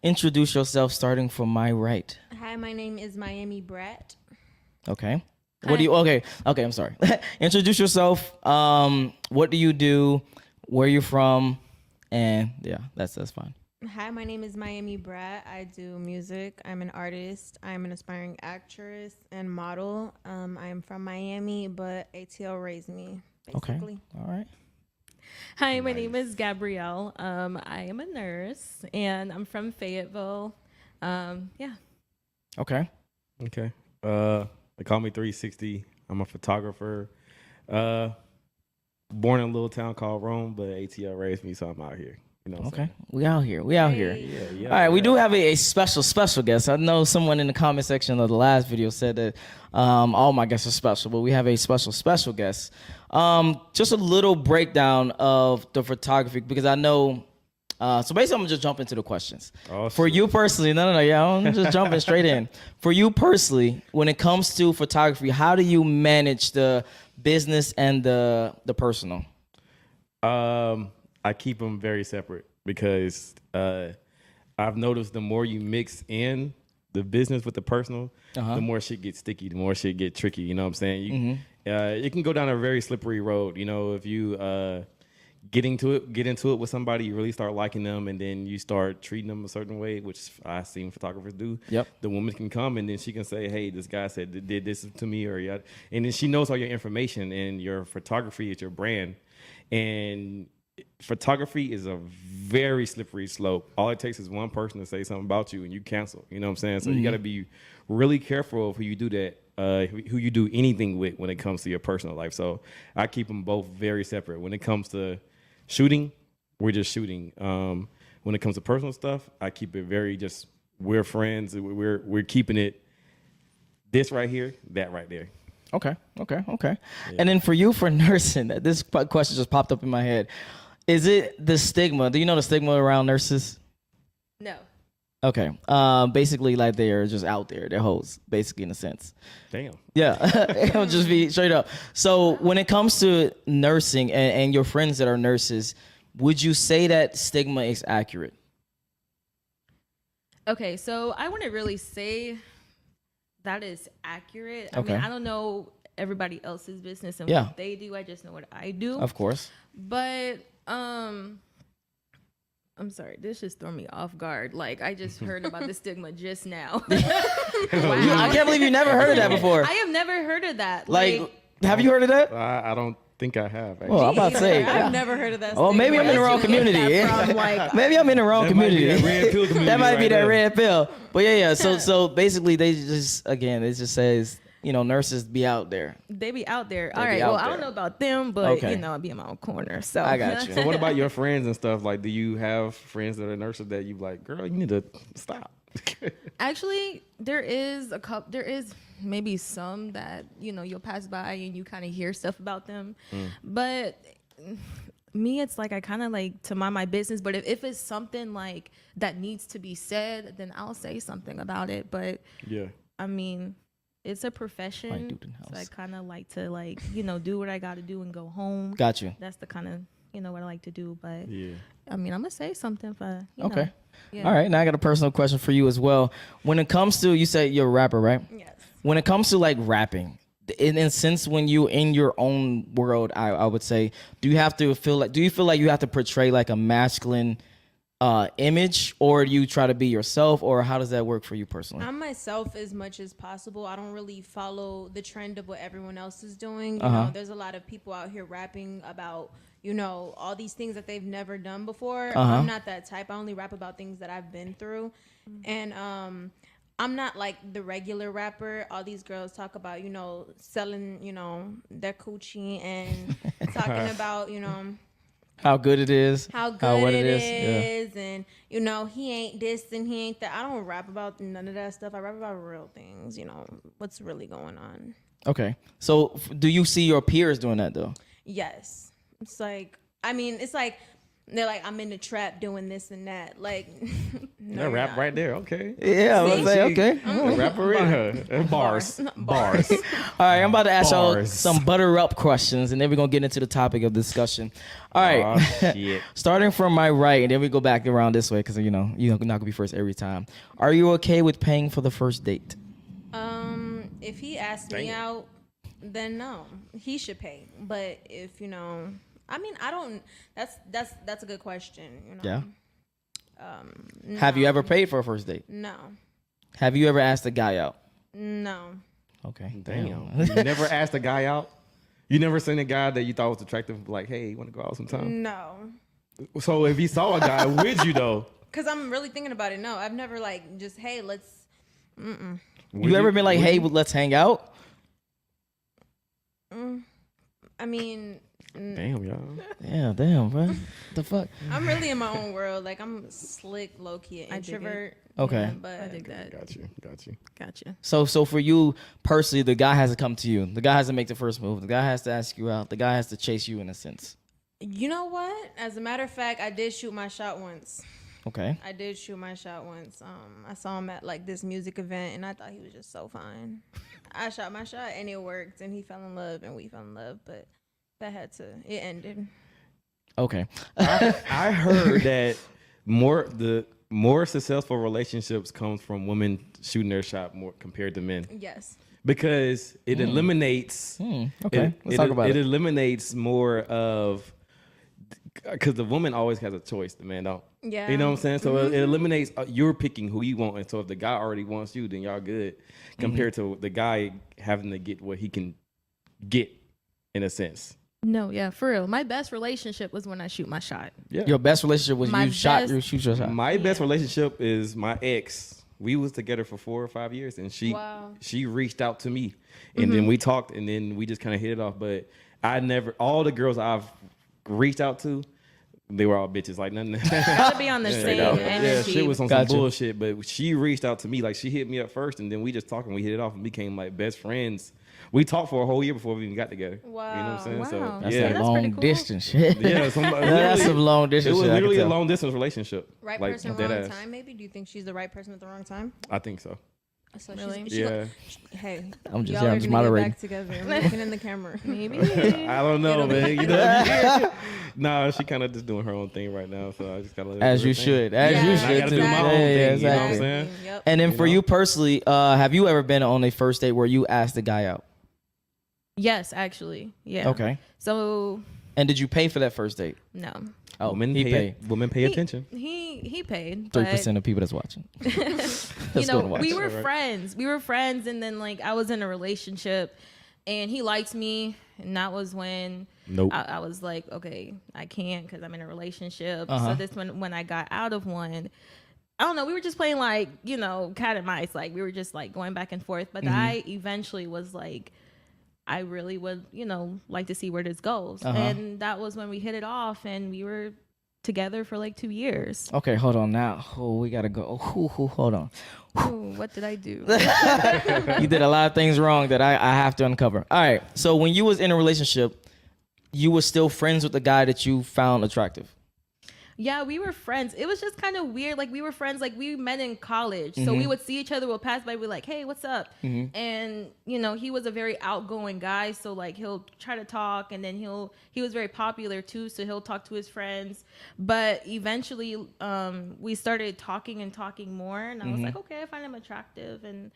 Introduce yourself starting from my right. Hi, my name is Miami Brat. Okay. What do you okay, I'm sorry. Introduce yourself. What do you do? Where you from? And yeah, that's fine. Hi, my name is Miami Brat. I do music. I'm an artist. I'm an aspiring actress and model. I am from Miami, but ATL raised me, Okay. basically. All right. Hi, my name is Gabrielle. I am a nurse and I'm from Fayetteville. Yeah. Okay. Okay. They call me 360. I'm a photographer. Born in a little town called Rome, but ATL raised me, so I'm out here. You know what I'm Okay. saying? We out here. We out here. Yeah. All right, we do have a special guest. I know someone in the comment section of the last video said that all my guests are special, but we have a special guest. Just a little breakdown of the photography because I know. So basically, I'm gonna just jump into the questions. Oh, For shit. you personally, no, yeah, I'm just jumping straight in. For you personally, when it comes to photography, how do you manage the business and the personal? I keep them very separate because I've noticed the more you mix in the business with the personal, the more shit gets sticky, the more shit get tricky. You know what I'm saying? You can go down a very slippery road. You know, if you get into it with somebody, you really start liking them, and then you start treating them a certain way, which I've seen photographers do. Yep. The woman can come and then she can say, "Hey, this guy said did this to me," or yeah, and then she knows all your information, and your photography is your brand, and photography is a very slippery slope. All it takes is one person to say something about you and you cancel. You know what I'm saying? So you got to be really careful of who you do that, who you do anything with when it comes to your personal life. So I keep them both very separate. When it comes to shooting, we're just shooting. When it comes to personal stuff, I keep it very just we're friends. We're keeping it this right here, that right there. Okay. And then for you, for nursing, this question just popped up in my head. Is it the stigma? Do you know the stigma around nurses? No. Okay. Basically, like they're just out there. They're hoes, basically, in a sense. Damn. Yeah. It'll just be straight up. So when it comes to nursing and your friends that are nurses, would you say that stigma is accurate? Okay, so I wouldn't really say that is accurate. I Okay. mean, I don't know everybody else's business and Yeah. what they do. I just know what I do. Of course. But I'm sorry, this just threw me off guard. Like I just heard about the stigma just now. I can't believe you never heard of that before. I have never heard of that. Like, have you heard of that? I don't think I have. Actually. Well, I'm about to say. I've never heard of that. Oh, maybe I'm in the wrong community. Maybe I'm in the wrong community. That might be that red pill community That might be right that there. red pill. But yeah. So basically, they just it just says nurses be out there. They be out there. They All be right. out Well, I there. don't know about them, but Okay. I be in my own corner. So I got you. So what about your friends and stuff? Like, do you have friends that are nurses that you like, girl, you need to stop? Actually, there is a couple. There is maybe some that you'll pass by and you kind of hear stuff about them, but me, it's like I kind of like to mind my business. But if it's something like that needs to be said, then I'll say something about it. But Yeah. I mean, it's a profession, dude in so I house. kind of like to do what I got to do and go home. Got you. That's the kind of what I like to do. But Yeah. I mean, I'm gonna say something for Okay. Yeah. All right. Now I got a personal question for you as well. When it comes to, you said you're a rapper, right? Yes. When it comes to like rapping, in a sense, when you in your own world, I would say, do you feel like you have to portray like a masculine image, or do you try to be yourself, or how does that work for you personally? I'm myself as much as possible. I don't really follow the trend of what everyone else is doing. You Uh-huh. know, there's a lot of people out here rapping about, all these things that they've never done before. Uh-huh. I'm not that type. I only rap about things that I've been through. And I'm not like the regular rapper. All these girls talk about, selling, their coochie and talking about, How good it is. how good what it Yeah. is, and he ain't this and he ain't that. I don't rap about none of that stuff. I rap about real things, what's really going on. Okay. So do you see your peers doing that though? Yes, it's like They're like, I'm in the trap doing this and that. Like, no, That you're rap not. right there. Okay. Yeah, I was like, okay. The rapper in her. Bars. Bars. All right, I'm about to ask y'all Bars. some butter up questions, and then we're gonna get into the topic of discussion. All right, Aw, shit. starting from my right, and then we go back around this way because you're not gonna be first every time. Are you okay with paying for the first date? If he asked me out, then no, he should pay. But if I mean, I don't. That's a good question. Yeah. Have you ever paid for a first date? No. Have you ever asked a guy out? No. Okay. Damn. You never asked a guy out? You never seen a guy that you thought was attractive, like, hey, you want to go out sometime? No. So if you saw a guy, would you though? Because I'm really thinking about it. No, I've never like just, hey, let's. You ever been like, hey, let's hang out? I mean, Damn, y'all. Yeah, damn, bro. The fuck? I'm really in my own world. Like, I'm slick, low key, an I dig it. introvert. Okay. Yeah, but I dig that. Got you. Gotcha. So for you personally, the guy has to come to you. The guy has to make the first move. The guy has to ask you out. The guy has to chase you in a sense. you know what? As a matter of fact, I did shoot my shot once. Okay. I did shoot my shot once. I saw him at like this music event, and I thought he was just so fine. I shot my shot, and it worked, and he fell in love, and we fell in love, but it ended. Okay. I heard that more successful relationships comes from women shooting their shot more compared to men. Yes. Because it eliminates. Okay. Let's talk about it. It eliminates more of, because the woman always has a choice, the man don't. Yeah. You know what I'm saying? So it eliminates you're picking who you want, and so if the guy already wants you, then y'all good. Compared to the guy having to get what he can get, in a sense. No, yeah, for real. My best relationship was when I shoot my shot. Yeah. Your best relationship was My you best- shoot your shot. My best relationship is my ex. We was together for 4 or 5 years, and she reached out to me, and then we talked, and then we just kind of hit it off. But all the girls I've reached out to, they were all bitches. Like nothing. Gotta be on the same energy. Shit was on Gotcha. some bullshit. But she reached out to me, like she hit me up first, and then we just talked and we hit it off and became like best friends. We talked for a whole year before we even got together. Wow. You know what I'm saying? Wow. So That's yeah, that That's long pretty cool. distance shit. yeah. That's Literally, some long it distance was shit. I literally can a tell. long distance relationship. Right like, person, dead wrong ass. time, maybe? Do you think she's the right person at the wrong time? I think so. So Really? Yeah. Hey, I'm just- y'all yeah, are I'm just gonna moderating. get back together. I'm looking in the camera. Maybe. I don't know, man. You know, nah, she kind of just doing her own thing right now, so I just gotta let her As do her you thing. should. As Yeah, you I should. gotta too. do my own Yeah, thing, yeah, you know what I'm exactly. saying? Yep. And then You for know? you personally, have you ever been on a first date where you asked a guy out? Yes, actually. Yeah. Okay. So And did you pay for that first date? no. Oh, Women he paid. Women pay attention. He paid. 3% of people that's watching. You Let's go know, and watch. we were Alright. friends. We were friends, and then like I was in a relationship, and he liked me, and that was when Nope. I was like, okay, I can't because I'm in a relationship. Uh-huh. So this when I got out of one, I don't know. We were just playing like cat and mice. Like we were just like going back and forth. But I eventually was like, I really would like to see where this goes. Uh-huh. And that was when we hit it off, and we were together for like 2 years. Okay, hold on now. Oh, we gotta go. Hold on. Ooh, what did I do? You did a lot of things wrong that I have to uncover. All right. So when you was in a relationship, you were still friends with the guy that you found attractive. Yeah, we were friends. It was just kind of weird. Like we were friends. Like we met in college, so we would see each other. We'll pass by. We're like, "Hey, what's up?" And he was a very outgoing guy. So like he'll try to talk, and then he was very popular too. So he'll talk to his friends. But eventually, we started talking more, and I was like, "Okay, I find him attractive," and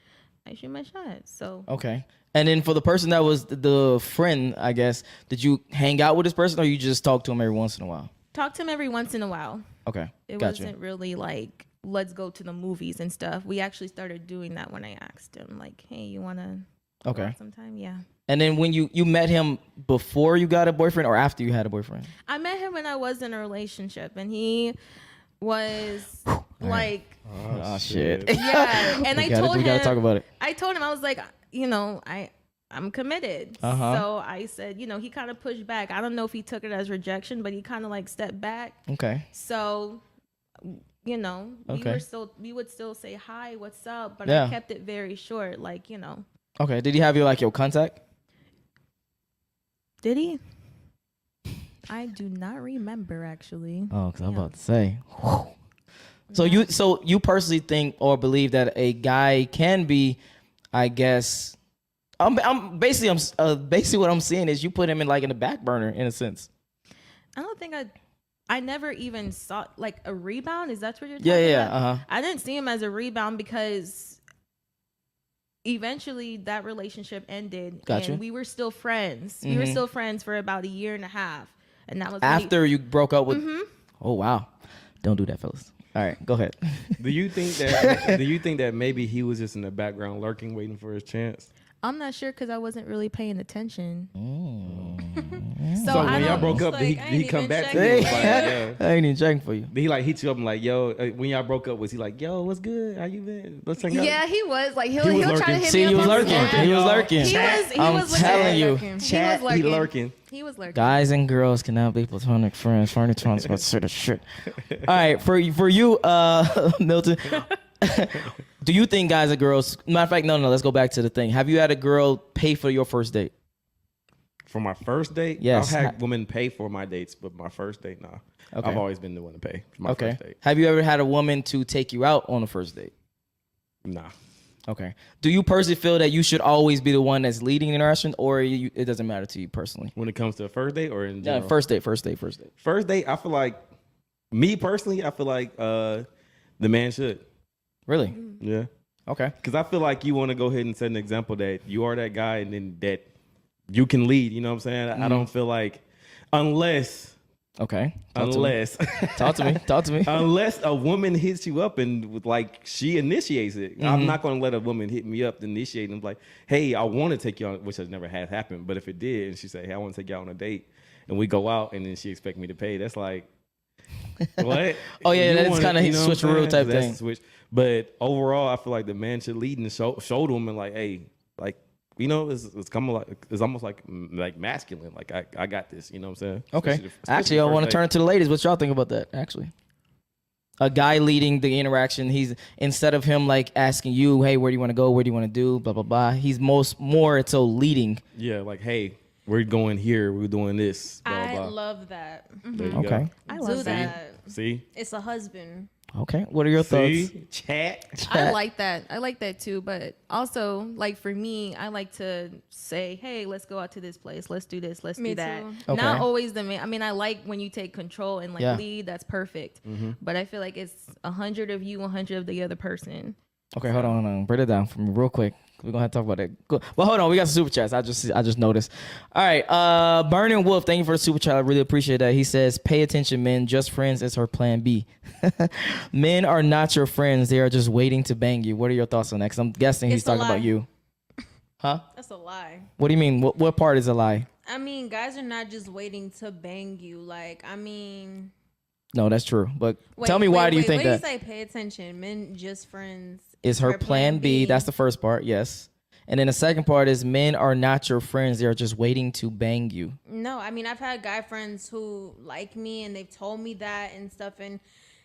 I shoot my shot. So Okay. And then for the person that was the friend, I guess, did you hang out with this person or you just talk to him every once in a while? talk to him every once in a while. Okay. It Gotcha. wasn't really like, let's go to the movies and stuff. We actually started doing that when I asked him, like, hey, you want to go Okay. out sometime? Yeah. And then when you met him before you got a boyfriend or after you had a boyfriend? I met him when I was in a relationship, and he was like, Oh, shit. yeah. And I told we him, gotta talk about it. I told him, I was like, I'm committed. Uh-huh. So I said, he kind of pushed back. I don't know if he took it as rejection, but he kind of like stepped back. Okay. So, Okay. we would still say hi, what's up, but Yeah. I kept it very short, like, Okay. Did he have your contact? Did he? I do not remember actually. Oh, because I'm about to say. Whew. So you personally think or believe that a guy can be, I guess, basically what I'm seeing is you put him in the back burner in a sense. I don't think I never even saw like a rebound. Is that what you're talking Yeah. about? I didn't see him as a rebound because eventually that relationship ended. Gotcha. And we were still friends. We were still friends for about a year and a half. And that was After you broke up with. Oh wow! Don't do that, fellas. All right, go ahead. Do you think that maybe he was just in the background lurking, waiting for his chance? I'm not sure because I wasn't really paying attention. So I when y'all don't- broke up, did like, I he ain't come even back to checking. you? Like, yeah. I ain't even checking for you. Did he like hit you up and like, yo, when y'all broke up, was he like, yo, what's good? How you been? Let's hang out. Yeah, he was like he'll was try to lurking. hit See, me he up was on lurking. Snap. He was lurking. He I'm was telling you. lurking. Chat, He was he lurking. lurking. He was lurking. Guys and girls cannot be platonic friends. Furniture about to say the shit. All right, for you, Milton. Do you think guys and girls? Matter of fact, no. Let's go back to the thing. Have you had a girl pay for your first date? For my first date, Yes. I've had women pay for my dates, but my first date, nah. Okay. I've always been the one to pay for my first date. Have you ever had a woman to take you out on a first date? Nah. Okay. Do you personally feel that you should always be the one that's leading the interaction, or it doesn't matter to you personally? When it comes to a first date or in Yeah, general? first date. First date, I feel like, me personally, I feel like the man should. Really? Yeah. Okay. Because I feel like you want to go ahead and set an example that you are that guy and then that you can lead. You know what I'm saying? I don't feel like, unless Okay. Talk to me. Talk to me. unless a woman hits you up and with like she initiates it. I'm not going to let a woman hit me up to initiate and be like, hey, I want to take you on, which has never has happened. But if it did, and she say, hey, I want to take you out on a date, and we go out, and then she expect me to pay, that's like, what? Oh, yeah, You that's wanna- kinda you know what I'm switcheroo saying? type That's thing. a switch. But overall, I feel like the man should lead and show the woman like, hey, like, you know, it's coming like, it's almost like masculine. Like I got this. You know what I'm saying? Okay. Especially Actually, I first want to date. turn to the ladies. What y'all think about that? Actually, a guy leading the interaction. He's instead of him like asking you, "Hey, where do you want to go? Where do you want to do?" Blah blah blah. He's more so leading. Yeah, like, hey, we're going here. We're doing this. Blah, I blah. love that. There you Okay. go. I Do love that. that. See? It's a husband. Okay. What are your thoughts? See? Chat. I like that. I like that too. But also, like for me, I like to say, "Hey, let's go out to this place. Let's do this. Let's Me do that." too. Okay. Not always the man. I mean, I like when you take control and like Yeah. lead. That's perfect. But I feel like it's 100 of you, 100 of the other person. Okay, hold on. Break it down for me real quick. We're gonna have to talk about that. Go. Well, hold on. We got some super chats. I just noticed. All right. Burning Wolf, thank you for the super chat. I really appreciate that. He says, "Pay attention, men. Just friends is her plan B." Men are not your friends. They are just waiting to bang you. What are your thoughts on that? Because I'm guessing he's It's a talking about lie. you. Huh? That's a lie. What do you mean? What part is a lie? I mean, guys are not just waiting to bang you. Like, I mean, No, that's true. But tell me, why do you think what that do you say? Pay attention. Men just friends is her plan B? That's the first part. Yes. And then the second part is men are not your friends. They are just waiting to bang you. No, I mean, I've had guy friends who like me and they've told me that and stuff, and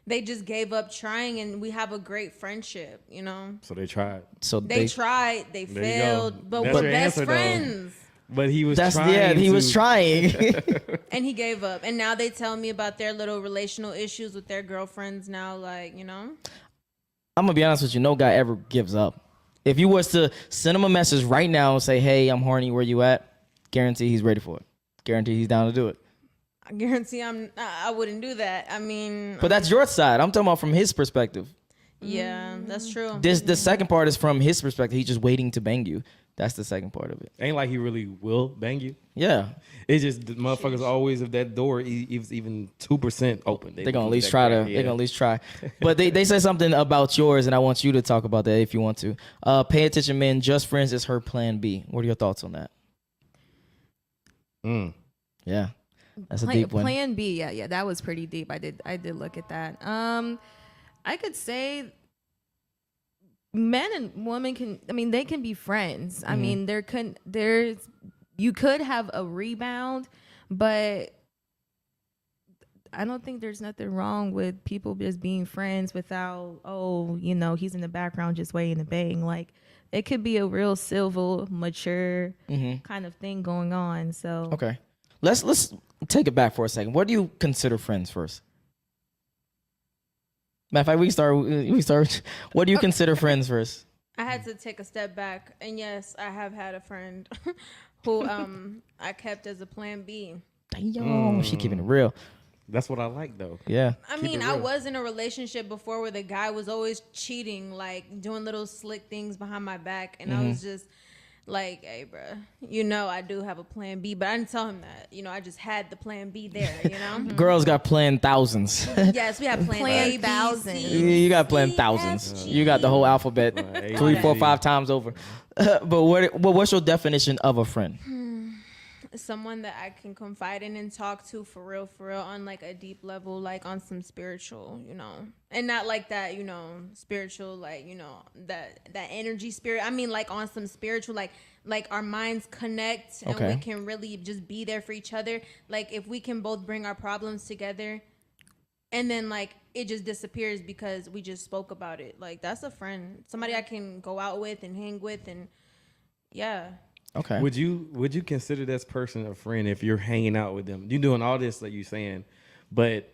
they just gave up trying, and we have a great friendship, you know? So they tried. So They tried, they There you go. failed, but That's we're your best answer, though. friends. But he was that's trying. yeah. He was to- trying. And he gave up. And now they tell me about their little relational issues with their girlfriends now, like, you know? I'm gonna be honest with you. No guy ever gives up. If you was to send him a message right now and say, "Hey, I'm horny. Where you at?" Guarantee he's ready for it. Guarantee he's down to do it. I guarantee I wouldn't do that. I mean, But that's your side. I'm talking about from his perspective. yeah, that's true. The second part is from his perspective. He's just waiting to bang you. That's the second part of it. Ain't like he really will bang you. Yeah, It's just the motherfuckers always, if that door is even 2% open, they're gonna at least try to. They're gonna at least try. But they say something about yours, and I want you to talk about that if you want to. Pay attention, men. Just friends is her plan B. What are your thoughts on that? Yeah, that's a deep one. Plan B, yeah, that was pretty deep. I did look at that. I could say men and women can. I mean, they can be friends. I mean, you could have a rebound, but I don't think there's nothing wrong with people just being friends without, he's in the background just waiting to bang. Like, it could be a real civil, mature kind of thing going on. So Okay. Let's take it back for a second. What do you consider friends first? Matter of fact, we start. What do you consider friends first? I had to take a step back, and yes, I have had a friend who I kept as a plan B. Damn, she keeping it real. That's what I like, though. Yeah. I mean, I was in a relationship before where the guy was always cheating, like doing little slick things behind my back, and I was just like, "Hey, bro, you know I do have a plan B," but I didn't tell him that. You know, I just had the plan B there. You know. Girls got planned thousands. Yes, we have plan A, B, thousands. C, You got planned D, thousands. F, G. You got the whole alphabet Right. 3, 4, 5 times over. But what's your definition of a friend? Someone that I can confide in and talk to for real, on like a deep level, like on some spiritual, you know, and not like that, you know, spiritual, like, you know, that energy spirit. I mean, like on some spiritual, like our minds connect and Okay. we can really just be there for each other. Like if we can both bring our problems together and then like it just disappears because we just spoke about it. Like that's a friend, somebody I can go out with and hang with, and yeah. Okay. Would you consider this person a friend if you're hanging out with them? You're doing all this like you're saying, but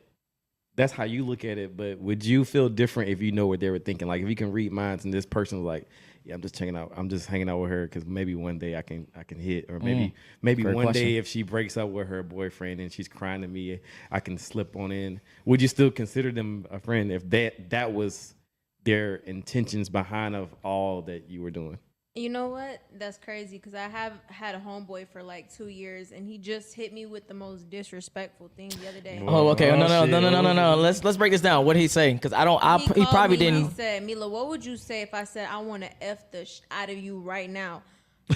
that's how you look at it. But would you feel different if you know what they were thinking? Like if you can read minds and this person was like, yeah, I'm just hanging out with her because maybe one day I can hit, or maybe Great one question. day if she breaks up with her boyfriend and she's crying to me, I can slip on in. Would you still consider them a friend if that was their intentions behind of all that you were doing? You know what? That's crazy because I have had a homeboy for like 2 years, and he just hit me with the most disrespectful thing the other day. Oh, okay. Oh, No. shit. Let's break this down. What did he say? Because he called probably me and didn't. He said, "Mila, what would you say if I said I want to f the out of you right now?"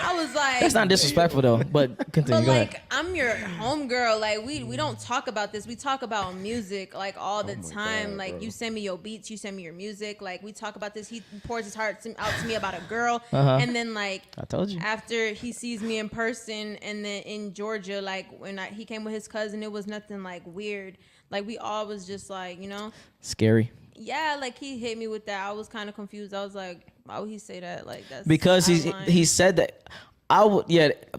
I was like, That's not disrespectful though. But continue. But Go like ahead. I'm your homegirl, like we don't talk about this. We talk about music like all the time. God, like bro. you send me your beats, you send me your music. Like we talk about this. He pours his heart out to me about a girl, and then like I told you. after he sees me in person, and then in Georgia, like when he came with his cousin, it was nothing like weird. Like we all was just like, you know, Scary. yeah. Like he hit me with that. I was kind of confused. I was like, why would he say that? Like that's Because out of line. he said that.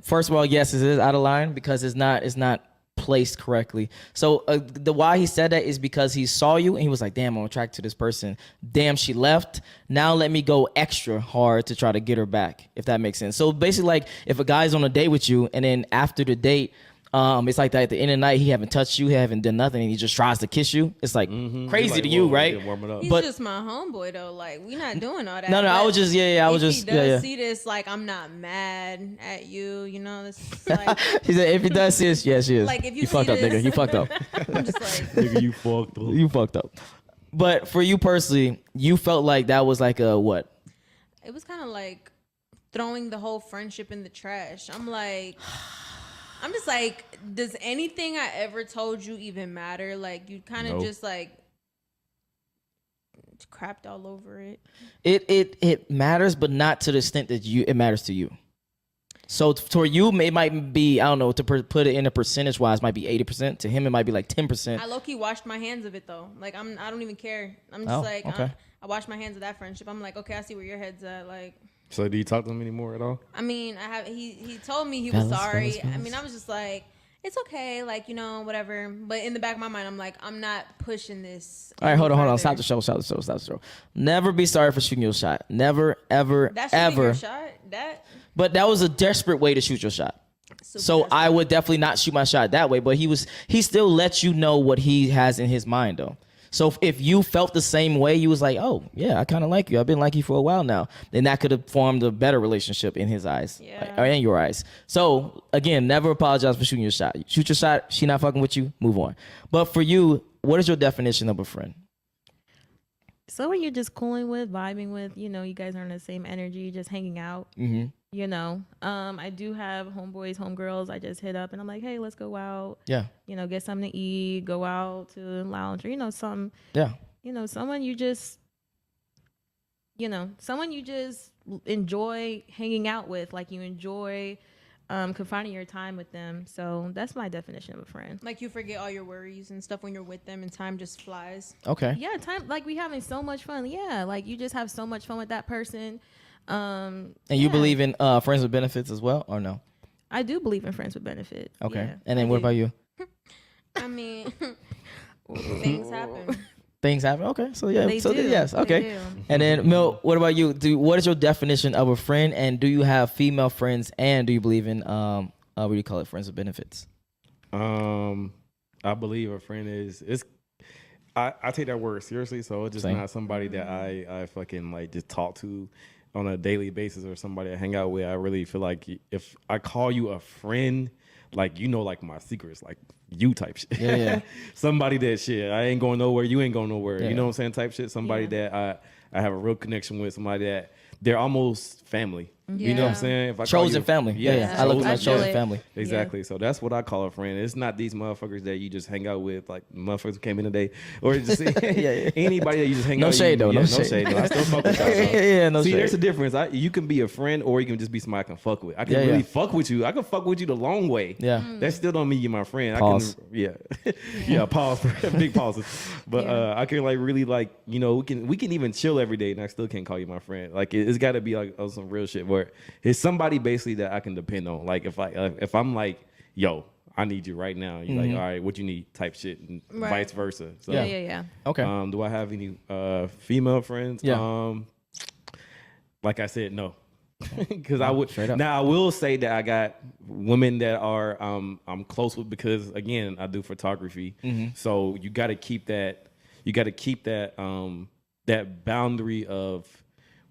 First of all, yes, it is out of line because it's not placed correctly. So the why he said that is because he saw you and he was like, damn, I'm attracted to this person. Damn, she left. Now let me go extra hard to try to get her back, if that makes sense. So basically, like if a guy's on a date with you and then after the date, it's like that at the end of the night, he haven't touched you, he haven't done nothing, and he just tries to kiss you. It's like crazy Like, to you, whoa, right? yeah, warm it up. He's But- just my homeboy though. Like we not doing all that. No, I But was just, I was if just, he does yeah. see this, like I'm not mad at you. You know, it's like He said, if he does this, yes, he is. Like, if you you fucked see up, nigga. this- You fucked up. I'm just like Nigga, you fucked up. You fucked up. But for you personally, you felt like that was like a what? it was kind of like throwing the whole friendship in the trash. I'm just like, does anything I ever told you even matter? Like you kind of Nope. just like crapped all over it. It matters, but not to the extent that it matters to you. So for you, it might be, I don't know, to put it in a percentage wise, might be 80%. To him, it might be like 10%. I low key washed my hands of it though. Like I don't even care. I'm just Oh, like okay. I washed my hands of that friendship. I'm like, okay, I see where your head's at. Like. So do you talk to him anymore at all? I mean, he told me he was Fellas, sorry. fellas. I mean, I was just like, it's okay, like, you know, whatever. But in the back of my mind, I'm like, I'm not pushing this. All right, hold on. further. Stop the show. Never be sorry for shooting your shot. Never, ever, That should be ever. your shot. That But that was a desperate way to shoot your shot. super So desperate. I would definitely not shoot my shot that way. But he still lets you know what he has in his mind though. So if you felt the same way, you was like, oh yeah, I kind of like you. I've been like you for a while now. Then that could have formed a better relationship in his eyes, Yeah. or in your eyes. So again, never apologize for shooting your shot. Shoot your shot. She not fucking with you. Move on. But for you, what is your definition of a friend? Someone you're just cooling with, vibing with, you know, you guys are in the same energy, just hanging out, Mm-hmm. you know. I do have homeboys, homegirls I just hit up and I'm like, hey, let's go out, Yeah. you know, get something to eat, go out to the lounge, or, you know, something, Yeah. you know, someone you just enjoy hanging out with, like you enjoy confining your time with them. So that's my definition of a friend. like you forget all your worries and stuff when you're with them, and time just flies. Okay. Yeah, time, like we having so much fun. Yeah, like you just have so much fun with that person. And you believe in friends with benefits as well, or no? I do believe in friends with benefit. Okay. Yeah, And then I what do. about you? I mean, things happen. Things happen. Okay. So yeah. They so do. yes. They Okay. do. And then Mil, what about you? What is your definition of a friend? And do you have female friends? And do you believe in what do you call it? Friends with benefits. I believe a friend is. I take that word seriously, so it's just Same. not somebody that I fucking like just talk to on a daily basis or somebody I hang out with. I really feel like if I call you a friend, like like my secrets, like you type shit. Yeah. Somebody that shit, I ain't going nowhere, you ain't going nowhere. Yeah. You know what I'm saying? Type shit. Somebody that I have a real connection with. Somebody that they're almost family. You know what I'm Yeah. saying? If I call Chosen you- family. Yeah. I look at my I feel chosen it. family. Exactly. So that's what I call a friend. It's not these motherfuckers that you just hang out with, like motherfuckers who came in today, or just anybody that you just hang No out. shade, with. though. Yeah, No shade. though. I still fuck with y'all. though. Yeah. No See, shade. there's a difference. You can be a friend, or you can just be somebody I can fuck with. I can Yeah, really yeah. fuck with you. I can fuck with you the long way. Yeah. That still don't mean you're my friend. Pause. I can, yeah, pause, big pauses. But I can like really like we can even chill every day, and I still can't call you my friend. Like it's got to be like some real shit where it's somebody basically that I can depend on. Like if I'm like, yo, I need you right now. You're like, all right, what you need? Type shit, and Right. vice versa. So, Yeah. Okay. do I have any female friends? Yeah. Like I said, no. Because I would straight up. now I will say that I got women that are I'm close with because again I do photography, so you got to keep that that boundary of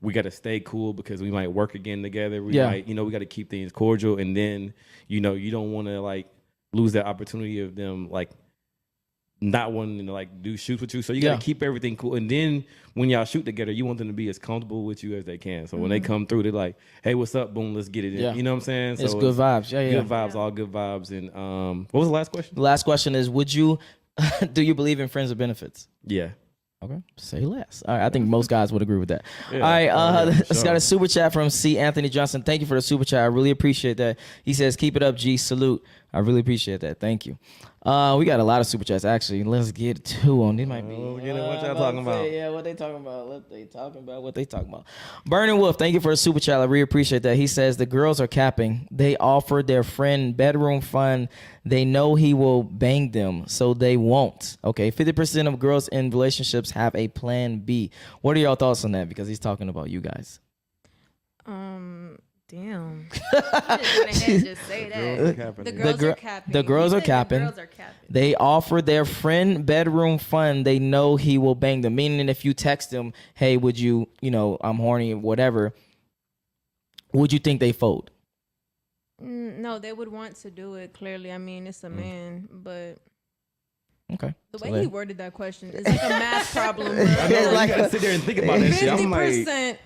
we got to stay cool because we might work again together. We might we got to keep things cordial, and then you don't want to like lose that opportunity of them like not wanting to like do shoots with you. So you got to keep everything cool. And then when y'all shoot together, you want them to be as comfortable with you as they can. So when they come through, they're like, hey, what's up? Boom, let's get it in. Yeah. You know what I'm saying? So It's good vibes. Yeah. Good vibes, all good vibes. And what was the last question? The last question is: would you do you believe in friends with benefits? Yeah. Okay, say less. All right, I think most guys would agree with that. Yeah. All right, Oh, yeah, let's sure. got a super chat from C. Anthony Johnson. Thank you for the super chat. I really appreciate that. He says, "Keep it up, G. Salute." I really appreciate that. Thank you. We got a lot of super chats actually. Let's get to them. These might be. What y'all talking about? Yeah, what they talking about? What they talking about? Burning Wolf. Thank you for the super chat. I really appreciate that. He says the girls are capping. They offered their friend bedroom fun. They know he will bang them, so they won't. Okay, 50% of girls in relationships have a plan B. What are y'all thoughts on that? Because he's talking about you guys. Damn. I just went ahead and just say that. The girls are capping. The girls You are said capping. The girls are capping. They offer their friend bedroom fun. They know he will bang them. Meaning, if you text him, "Hey, would you? I'm horny, whatever." Would you think they fold? No, they would want to do it. Clearly, I mean, it's a man, but Okay. the So way he worded that question is like a math problem. Bro. I know, like you gotta sit there and think about that shit. I'm like, 50%.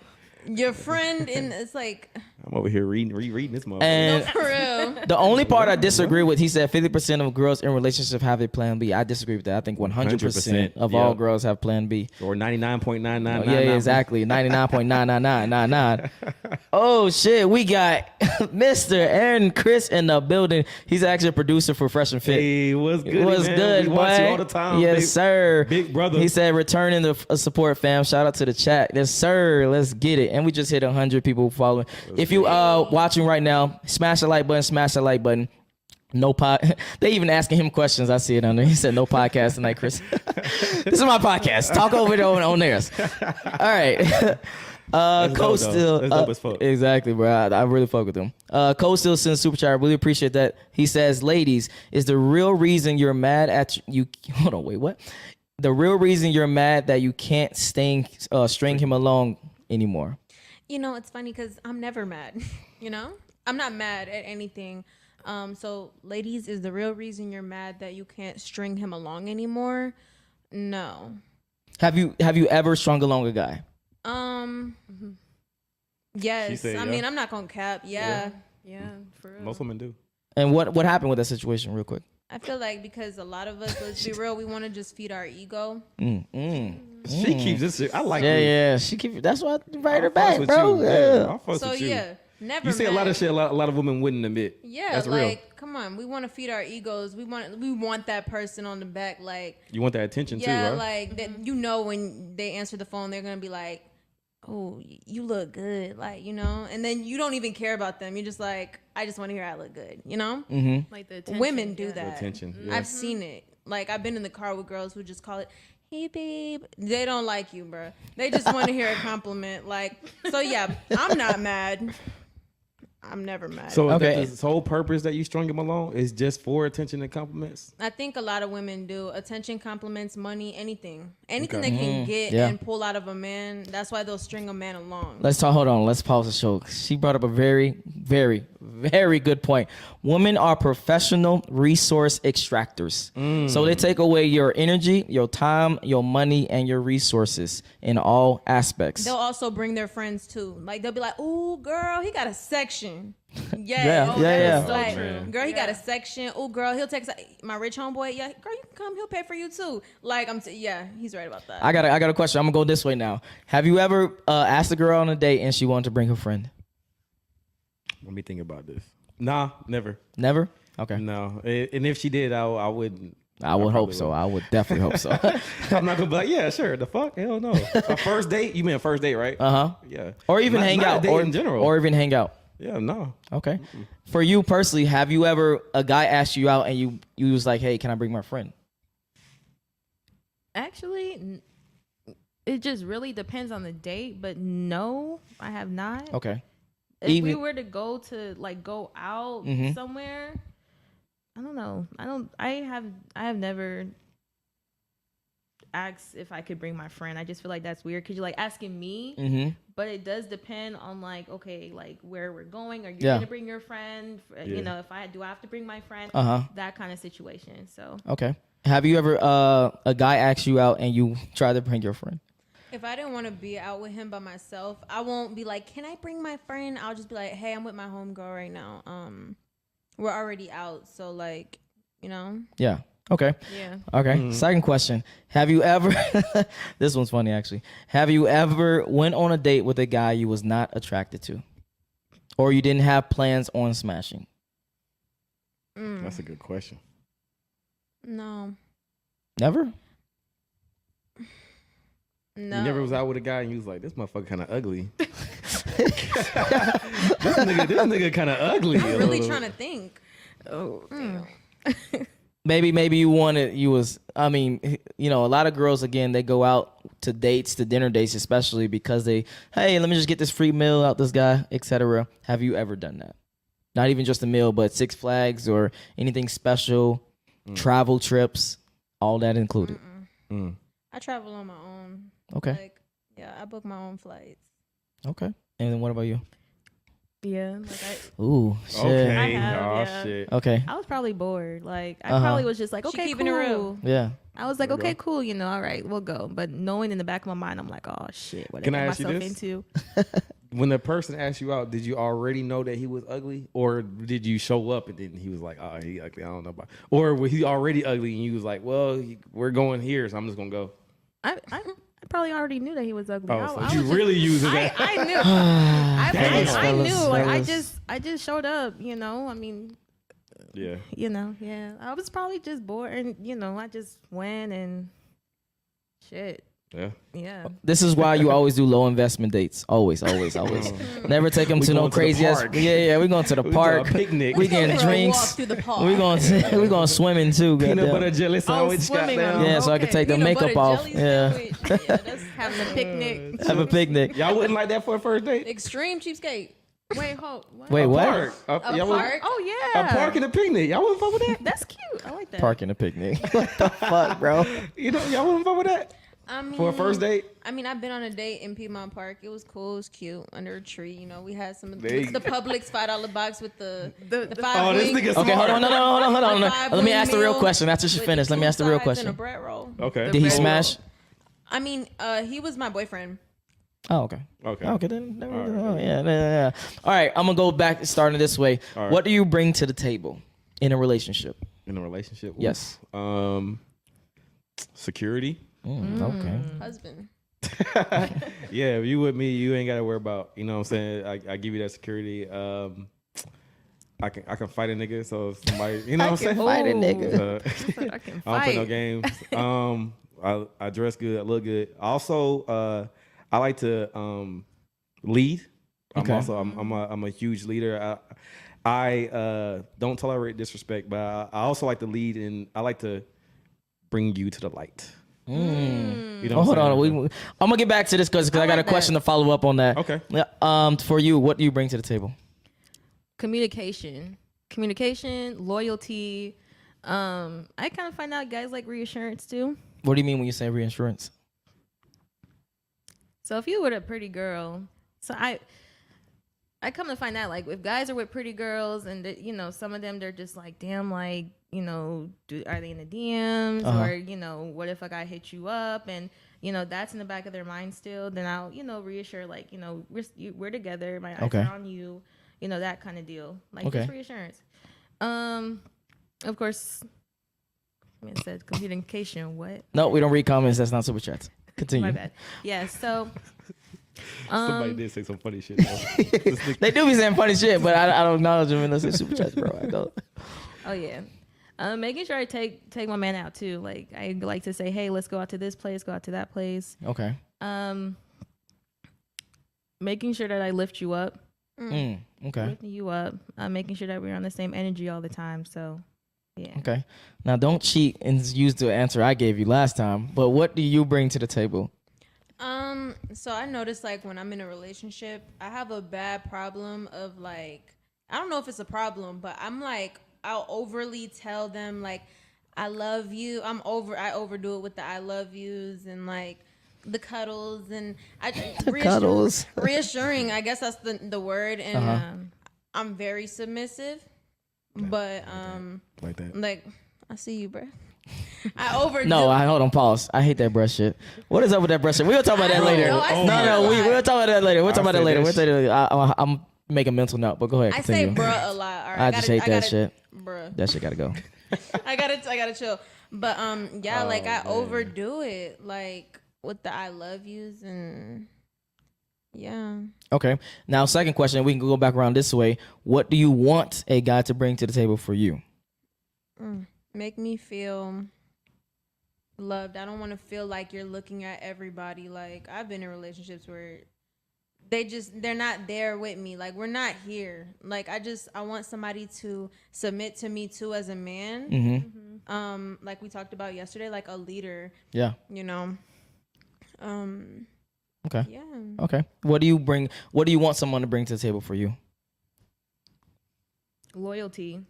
Your friend, and it's like, I'm over here rereading this motherfucker. And for real. the only part I disagree with, he said 50% of girls in relationships have a plan B. I disagree with that. I think 100% of all Yep. girls have plan B. Or 99.999. Yeah, exactly. 99.99999. Oh shit, we got Mr. Aaron Chris in the building. He's actually a producer for Fresh and Fit. Hey, what's good? What's man? good, We watch you boy? all the time. Yes, big, sir. Big brother. He said, returning the support, fam. Shout out to the chat. Yes, sir. Let's get it. And we just hit 100 people following. If you watching right now, smash the like button. Smash the like button. No pod. They even asking him questions. I see it on there. He said no podcast tonight, Chris. This is my podcast. Talk over it on theirs. All right. Coach still That's dope as fuck. exactly, bro. I really fuck with him. Coach still sends super chat. I really appreciate that. He says, "Ladies, is the real reason you're mad at you? Hold on, wait, what? The real reason you're mad that you can't string him along anymore?" It's funny because I'm never mad. I'm not mad at anything. So, ladies, is the real reason you're mad that you can't string him along anymore? No. Have you ever strung along a guy? Yes. She said I yeah. mean, I'm not gonna cap. Yeah. Yeah, for real. Most women do. And what happened with that situation, real quick? I feel like because a lot of us, let's be real, we want to just feed our ego. She keeps this shit. I like Yeah, you. yeah. She keep. That's why I invited her I fucks back, with bro. you. Yeah. I fucks So with you. yeah, never. You say a lot mad. of shit a lot of women wouldn't admit. Yeah, That's like real. come on, we want to feed our egos. We want that person on the back, like You want that attention yeah, too, right? like that. When they answer the phone, they're gonna be like, oh, you look good, like, you know, and then you don't even care about them. You're just like, I just want to hear I look good, you know? Like the attention, Women do yeah. that. Attention. Yeah. I've seen it. Like, I've been in the car with girls who just call it, hey, babe. They don't like you, bro. They just want to hear a compliment. Like, so yeah, I'm not mad. I'm never mad. So Okay. the sole purpose that you strung him along is just for attention and compliments? I think a lot of women do attention, compliments, money, anything they Okay. can get yeah. and pull out of a man. That's why they'll string a man along. Let's talk. Hold on. Let's pause the show. She brought up a very, very, very good point. Women are professional resource extractors. So they take away your energy, your time, your money, and your resources in all aspects. They'll also bring their friends too. Like they'll be like, "Ooh, girl, he got a section." Yeah, oh, yeah, that is yeah. so Oh, true. man. Girl, he got a section. Oh, girl, he'll take my rich homeboy. Yeah, girl, you can come. He'll pay for you too. Like yeah, he's right about that. I got a question. I'm gonna go this way now. Have you ever asked a girl on a date and she wanted to bring her friend? Let me think about this. Nah, never. Never. Okay. No. And if she did, I wouldn't. I would hope probably so. would. I would definitely hope so. I'm not gonna be like, yeah, sure. The fuck? Hell no. A first date? You mean a first date, right? Yeah. Yeah. Or even Not- hang not a out, date or in general. or even hang out. Yeah, no. Okay. For you personally, have you ever a guy asked you out and you was like, hey, can I bring my friend? Actually, it just really depends on the date. But no, I have not. Okay. If we Even- were to go out Mhm. somewhere, I don't know. I have never asked if I could bring my friend. I just feel like that's weird because you're like asking me, Mm-hmm. but it does depend on like, okay, like where we're going. Are you Yeah. gonna bring your friend? Yeah. You know, if I have to bring my friend, that kind of situation. So Okay. Have you ever a guy asked you out and you tried to bring your friend? If I didn't want to be out with him by myself, I won't be like, "Can I bring my friend?" I'll just be like, "Hey, I'm with my homegirl right now. We're already out, so like, you know." Yeah. Okay. yeah. Okay. Second question. Have you ever this one's funny actually. Have you ever went on a date with a guy you was not attracted to? Or you didn't have plans on smashing? That's a good question. No. Never? No. You never was out with a guy and you was like, this motherfucker kind of ugly. this nigga kind of ugly. I'm really trying to think. Oh, Maybe you was I mean, you know, a lot of girls again, they go out to dates, to dinner dates especially because hey, let me just get this free meal out this guy, etc. Have you ever done that? Not even just a meal, but Six Flags or anything special, travel trips, all that included. I travel on my own. Okay. Like, yeah, I book my own flights. Okay. And then what about you? yeah. Like Ooh, shit. Okay. I have, oh, yeah. shit. Okay. I was probably bored. Like I Uh-huh. probably was just like, She okay, keeping it cool. real. Yeah. I was like, There we okay, go. cool. You know, all right, we'll go. But knowing in the back of my mind, I'm like, oh shit, what Can I I got ask you myself this? into? When the person asked you out, did you already know that he was ugly? Or did you show up and then he was like, oh, he ugly, I don't know about. Or was he already ugly and you was like, well, we're going here, so I'm just going to go. I probably already knew that he was ugly. Oh, so I you was just- really using that? I knew. Fellas, I knew. Like fellas. I just showed up. You know. I mean, Yeah. you know. Yeah. I was probably just bored, and you know, I just went and shit. Yeah. Yeah. This is why you always do low investment dates. Always, always, always. Never take them We to no going to the crazy ass. park. Yeah, we're going to the We park. doing a picnic. We getting For a walk drinks. through the park. We going swimming too. Peanut goddamn. butter jelly sandwich. swimming goddamn. on- Yeah, so I can Okay. take the Peanut makeup butter off. jelly Yeah, sandwich. Yeah, that's Having a picnic. have a picnic. Y'all wouldn't like that for a first date? extreme cheapskate. Wait, hold. What? Wait, A what? park. A Y'all wouldn't- park. Oh yeah. A park and a picnic. Y'all wouldn't fuck with that? That's cute. I like that. Park and a picnic. What the fuck, bro? You know, y'all wouldn't fuck with that? I mean, For a first date? I mean, I've been on a date in Piedmont Park. It was cool. It was cute under a tree. You know, we had some of There you the Publix $5 box with the five. Oh, this wing- nigga Okay, hold on, no, hold on, hold on. the Let me five-wing ask the real meal question after she with finished. Let me two ask the real sides and a question. bread roll. Okay. Did he bread smash? roll. I mean, he was my boyfriend. Oh, okay. Okay. Okay, then. All right. Oh, yeah. All right, I'm gonna go back starting this way. All right. What do you bring to the table in a relationship? In a relationship? Yes. Security. Okay. Husband. Yeah, if you with me, you ain't gotta worry about, you know what I'm saying? I give you that security. I can fight a nigga, so if somebody, you know what I'm saying? Fight a nigga. I can I don't play no fight. games. I dress good, I look good. Also, I like to lead. Okay. I'm a huge leader. I don't tolerate disrespect, but I also like to lead, and I like to bring you to the light. You know Oh, what hold I'm saying? on. I'm gonna get back to this because I got a like question that. to follow up on that. Okay. Yeah. For you, what do you bring to the table? Communication, loyalty. I kind of find out guys like reassurance too. What do you mean when you say reassurance? So if you were a pretty girl, so I come to find out, like, if guys are with pretty girls and you know, some of them, they're just like, damn, like, you know, are they in the DMs or, you know, what if a guy hit you up, and, you know, that's in the back of their mind still, then I'll, you know, reassure, like, you know, we're together, my eyes are on you, you know, that kind of deal, like, just reassurance. Of course, I mean, it said communication. What? No, we don't read comments. That's not super chats. Continue. My bad. Yeah. So. Somebody did say some funny shit. Though. They do be saying funny shit, but I don't acknowledge them unless it's super chats, bro. I don't. Oh yeah. Making sure I take my man out too. Like, I like to say, hey, let's go out to this place, go out to that place. Okay. Making sure that I lift you up. Okay. Lifting you up. Making sure that we're on the same energy all the time. So, yeah. Okay. Now, don't cheat and use the answer I gave you last time. But what do you bring to the table? So I noticed, like, when I'm in a relationship, I have a bad problem of, like, I don't know if it's a problem, but I'm like, I'll overly tell them, like, I love you. I overdo it with the I love yous and, like, the cuddles, and cuddles. reassuring. I guess that's the word. And I'm very submissive, but like that. like, I see you, bruh. I overdo. No, hold on, pause. I hate that breast shit. What is up with that breast shit? We'll talk about that later. know, I say that a we'll lot. talk about that later. We'll talk about that say later. that I'm making a mental note, but go ahead. I say Continue. bruh a lot. All right, I just hate that shit. Bruh. That shit gotta go. I gotta chill. But yeah, like, I overdo it, like, with the I love yous, and yeah. Okay. Now, second question. We can go back around this way. What do you want a guy to bring to the table for you? Make me feel loved. I don't want to feel like you're looking at everybody. Like, I've been in relationships where they're not there with me. Like, we're not here. Like, I want somebody to submit to me too as a man. Like we talked about yesterday, like a leader. Yeah. You know. Okay. Yeah. Okay. What do you bring? What do you want someone to bring to the table for you? Loyalty.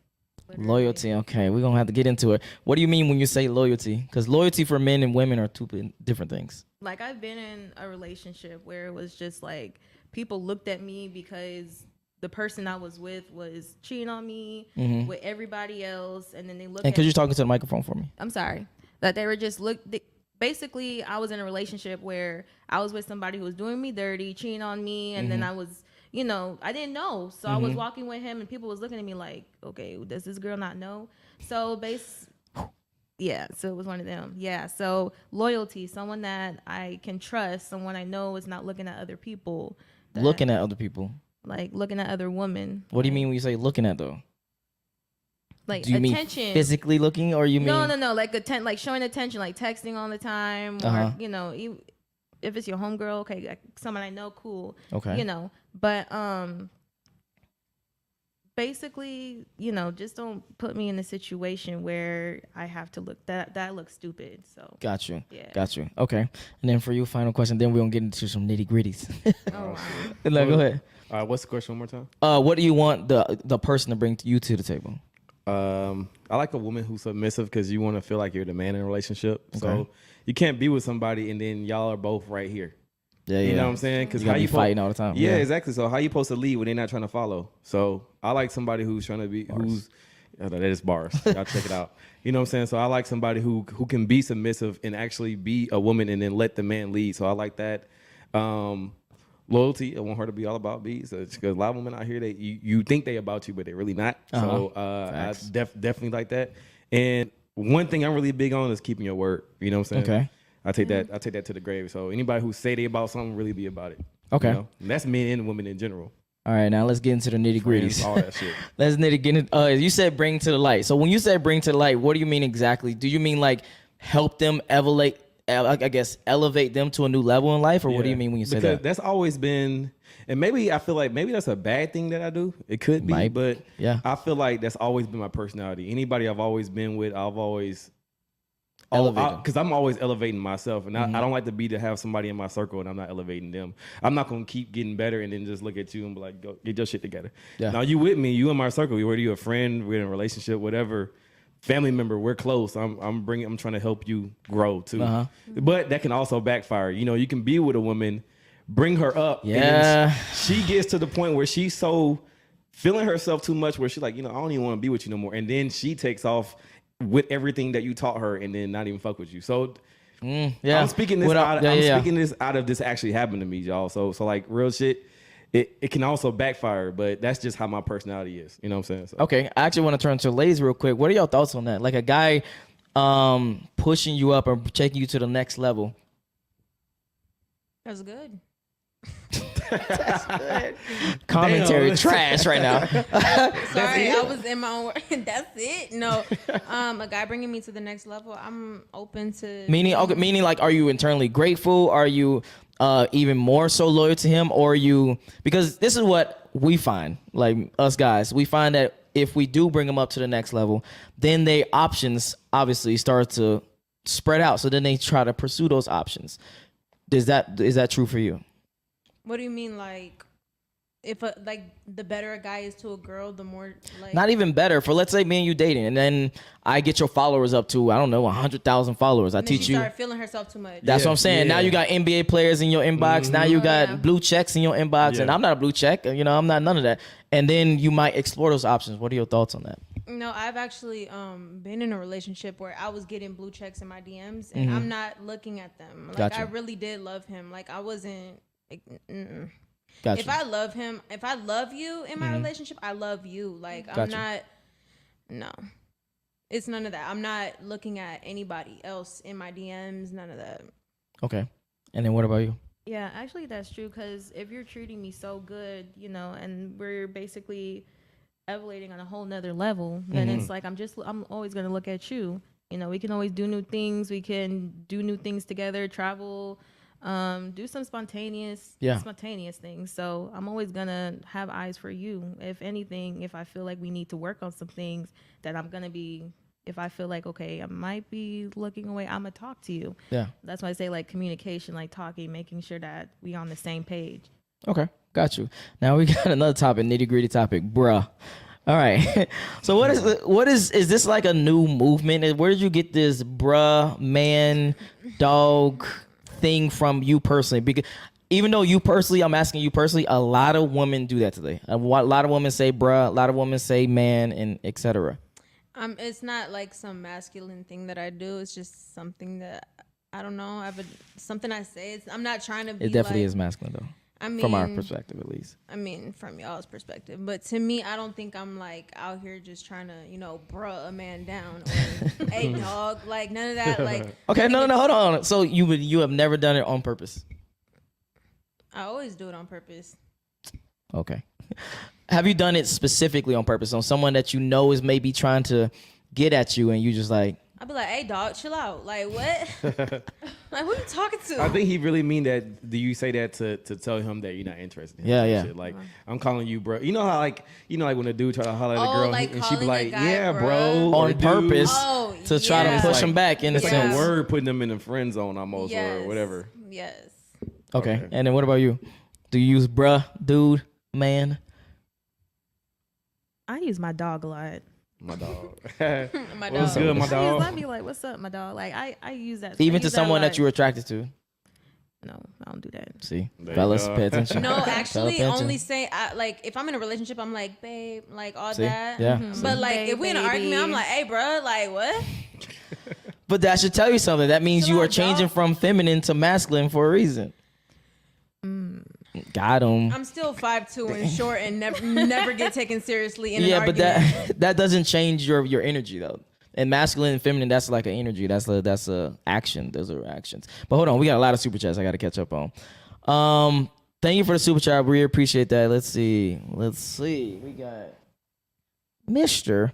Loyalty. Okay, we're gonna have to get into it. What do you mean when you say loyalty? Because loyalty for men and women are two different things. Like, I've been in a relationship where it was just like, people looked at me because the person I was with was cheating on me with everybody else, and then they look. And because you're talking to the microphone for me. I'm sorry. That they were just basically, I was in a relationship where I was with somebody who was doing me dirty, cheating on me, and then I was, you know, I didn't know. So I was walking with him, and people was looking at me like, okay, does this girl not know? So yeah, so it was one of them. Yeah, so loyalty, someone that I can trust, someone I know is not looking at other people. Looking at other people. Like, looking at other women. What do you mean when you say looking at though? Like, Do you attention. mean physically looking, or you mean? No. Like, like showing attention, like texting all the time, or you know, if it's your homegirl, okay, like someone I know, cool. Okay. You know, but basically, you know, just don't put me in a situation where I have to look that looks stupid. So. Got you. Yeah. Got you. Okay. And then for you, final question. Then we're gonna get into some nitty gritties. Oh, wow. No, go ahead. What's the question one more time? What do you want the person to bring you to the table? I like a woman who's submissive because you want to feel like you're the man in a relationship. So you can't be with somebody and then y'all are both right here. Yeah, You know what I'm saying? Because how you fighting all the time. Yeah, exactly. So how you supposed to lead when they're not trying to follow? So I like somebody who's trying to be that is bars. Y'all check it out. You know what I'm saying? So I like somebody who can be submissive and actually be a woman and then let the man lead. So I like that. Loyalty. I want her to be all about me. So because a lot of women out here, you think they about you, but they're really not. So I definitely like that. And one thing I'm really big on is keeping your word. You know what I'm saying? Okay. I take that to the grave. So anybody who say they about something, really be about it. Okay. You know? And that's men and women in general. All right, now let's get into the nitty gritties. All that shit. Let's get into. You said bring to the light. So when you said bring to the light, what do you mean exactly? Do you mean like help them elevate I guess, elevate them to a new level in life, or what do you mean when you say Because that? that's always been, and maybe I feel like maybe that's a bad thing that I do. It could be, but yeah. I feel like that's always been my personality. Anybody I've always been with, I've always Elevating. because I'm always elevating myself, and I don't like to have somebody in my circle and I'm not elevating them. I'm not gonna keep getting better and then just look at you and be like, go get your shit together. Yeah. Now you with me, you in my circle. Whether you a friend, we're in a relationship, whatever, family member, we're close. I'm trying to help you grow too. Uh-huh. But that can also backfire. You know, you can be with a woman, bring her up, and Yeah. then she gets to the point where she's so feeling herself too much, where she's like, you know, I don't even want to be with you no more, and then she takes off with everything that you taught her and then not even fuck with you. So Yeah. I'm speaking this speaking this out of this actually happened to me, y'all. So like real shit, it can also backfire, but that's just how my personality is. You know what I'm saying? So. Okay, I actually want to turn to ladies real quick. What are your thoughts on that? Like a guy pushing you up or taking you to the next level. That's good. Commentary Damn. trash right now. Sorry, I was in my own word. That's it. No, a guy bringing me to the next level. I'm open to. Meaning, like, are you internally grateful? Are you even more so loyal to him, or are you? Because this is what we find, like us guys, we find that if we do bring them up to the next level, then their options obviously start to spread out. So then they try to pursue those options. Is that true for you? What do you mean, like? If like the better a guy is to a girl, the more like Not even better. For let's say me and you dating, and then I get your followers up to 100,000 followers. I and then teach she you. start feeling herself too much. That's Yeah, what I'm saying. yeah. Now you got NBA players in your inbox. Now you got yeah. blue checks in your inbox, and Yeah. I'm not a blue check. You know, I'm not none of that. And then you might explore those options. What are your thoughts on that? No, I've actually been in a relationship where I was getting blue checks in my DMs, and I'm not looking at them. Like Gotcha. I really did love him. Like I wasn't. Mm-mm. Gotcha. If I love him, if I love you in my relationship, I love you. Like I'm Gotcha. not. No, it's none of that. I'm not looking at anybody else in my DMs. None of that. Okay. And then what about you? Yeah, actually, that's true. Because if you're treating me so good, you know, and we're basically elevating on a whole nother level, then it's like I'm always gonna look at you. You know, we can always do new things. We can do new things together, travel, do some spontaneous things. So I'm always gonna have eyes for you. If anything, if I feel like we need to work on some things, that I'm gonna be. If I feel like, okay, I might be looking away, I'm gonna talk to you. Yeah. That's why I say like communication, like talking, making sure that we on the same page. Okay. Got you. Now we got another topic, nitty gritty topic, bruh. All right. So what is this like a new movement? Where did you get this bruh, man, dog thing from you personally? Because even though you personally, I'm asking you personally, a lot of women do that today. A lot of women say bruh, a lot of women say man, and etc. It's not like some masculine thing that I do. It's just something that I don't know. Something I say. I'm not trying to be. It definitely like, is masculine though. I mean, From our perspective, at least. I mean, from y'all's perspective. But to me, I don't think I'm like out here just trying to, bruh a man down or hey dog, like none of that. Like Okay, no, hold on. So you have never done it on purpose? I always do it on purpose. Okay. Have you done it specifically on purpose on someone that you know is maybe trying to get at you, and you just like? I'd be like, hey dog, chill out. Like what? Like who you talking to? I think he really mean that. Do you say that to tell him that you're not interested in him? Yeah, and yeah. shit? Like I'm calling you, bro. You know how when a dude try to holler at a girl like and she be calling like, a guy yeah, bruh? bro, or On dude. purpose Oh, to try to yeah. push Like, them back in a It's like sense. a word putting them in the friend zone almost Yes. or whatever. Yes. Okay. Okay. And then what about you? Do you use bruh, dude, man? I use my dog a lot. My dog. My What's dog. good, my I dog? be like, what's up, my dog? Like I use that. Even I to use someone a that lot. you're attracted to? No, I don't do that. See, There you fellas, go. pay attention. No, Pay actually, attention. only say like if I'm in a relationship, I'm like, babe, like all See? that. Yeah. But like Babe, if we in an baby. argument, I'm like, hey, bro, like what? But that should tell you something. That means Chill you are out, changing dog. from feminine to masculine for a reason. Got him. I'm still 5'2" and short and never get taken seriously in an Yeah, but argument. that doesn't change your energy though. And masculine and feminine, that's like an energy. That's a action. Those are actions. But hold on, we got a lot of super chats I got to catch up on. Thank you for the super chat. I really appreciate that. Let's see. We got Mr.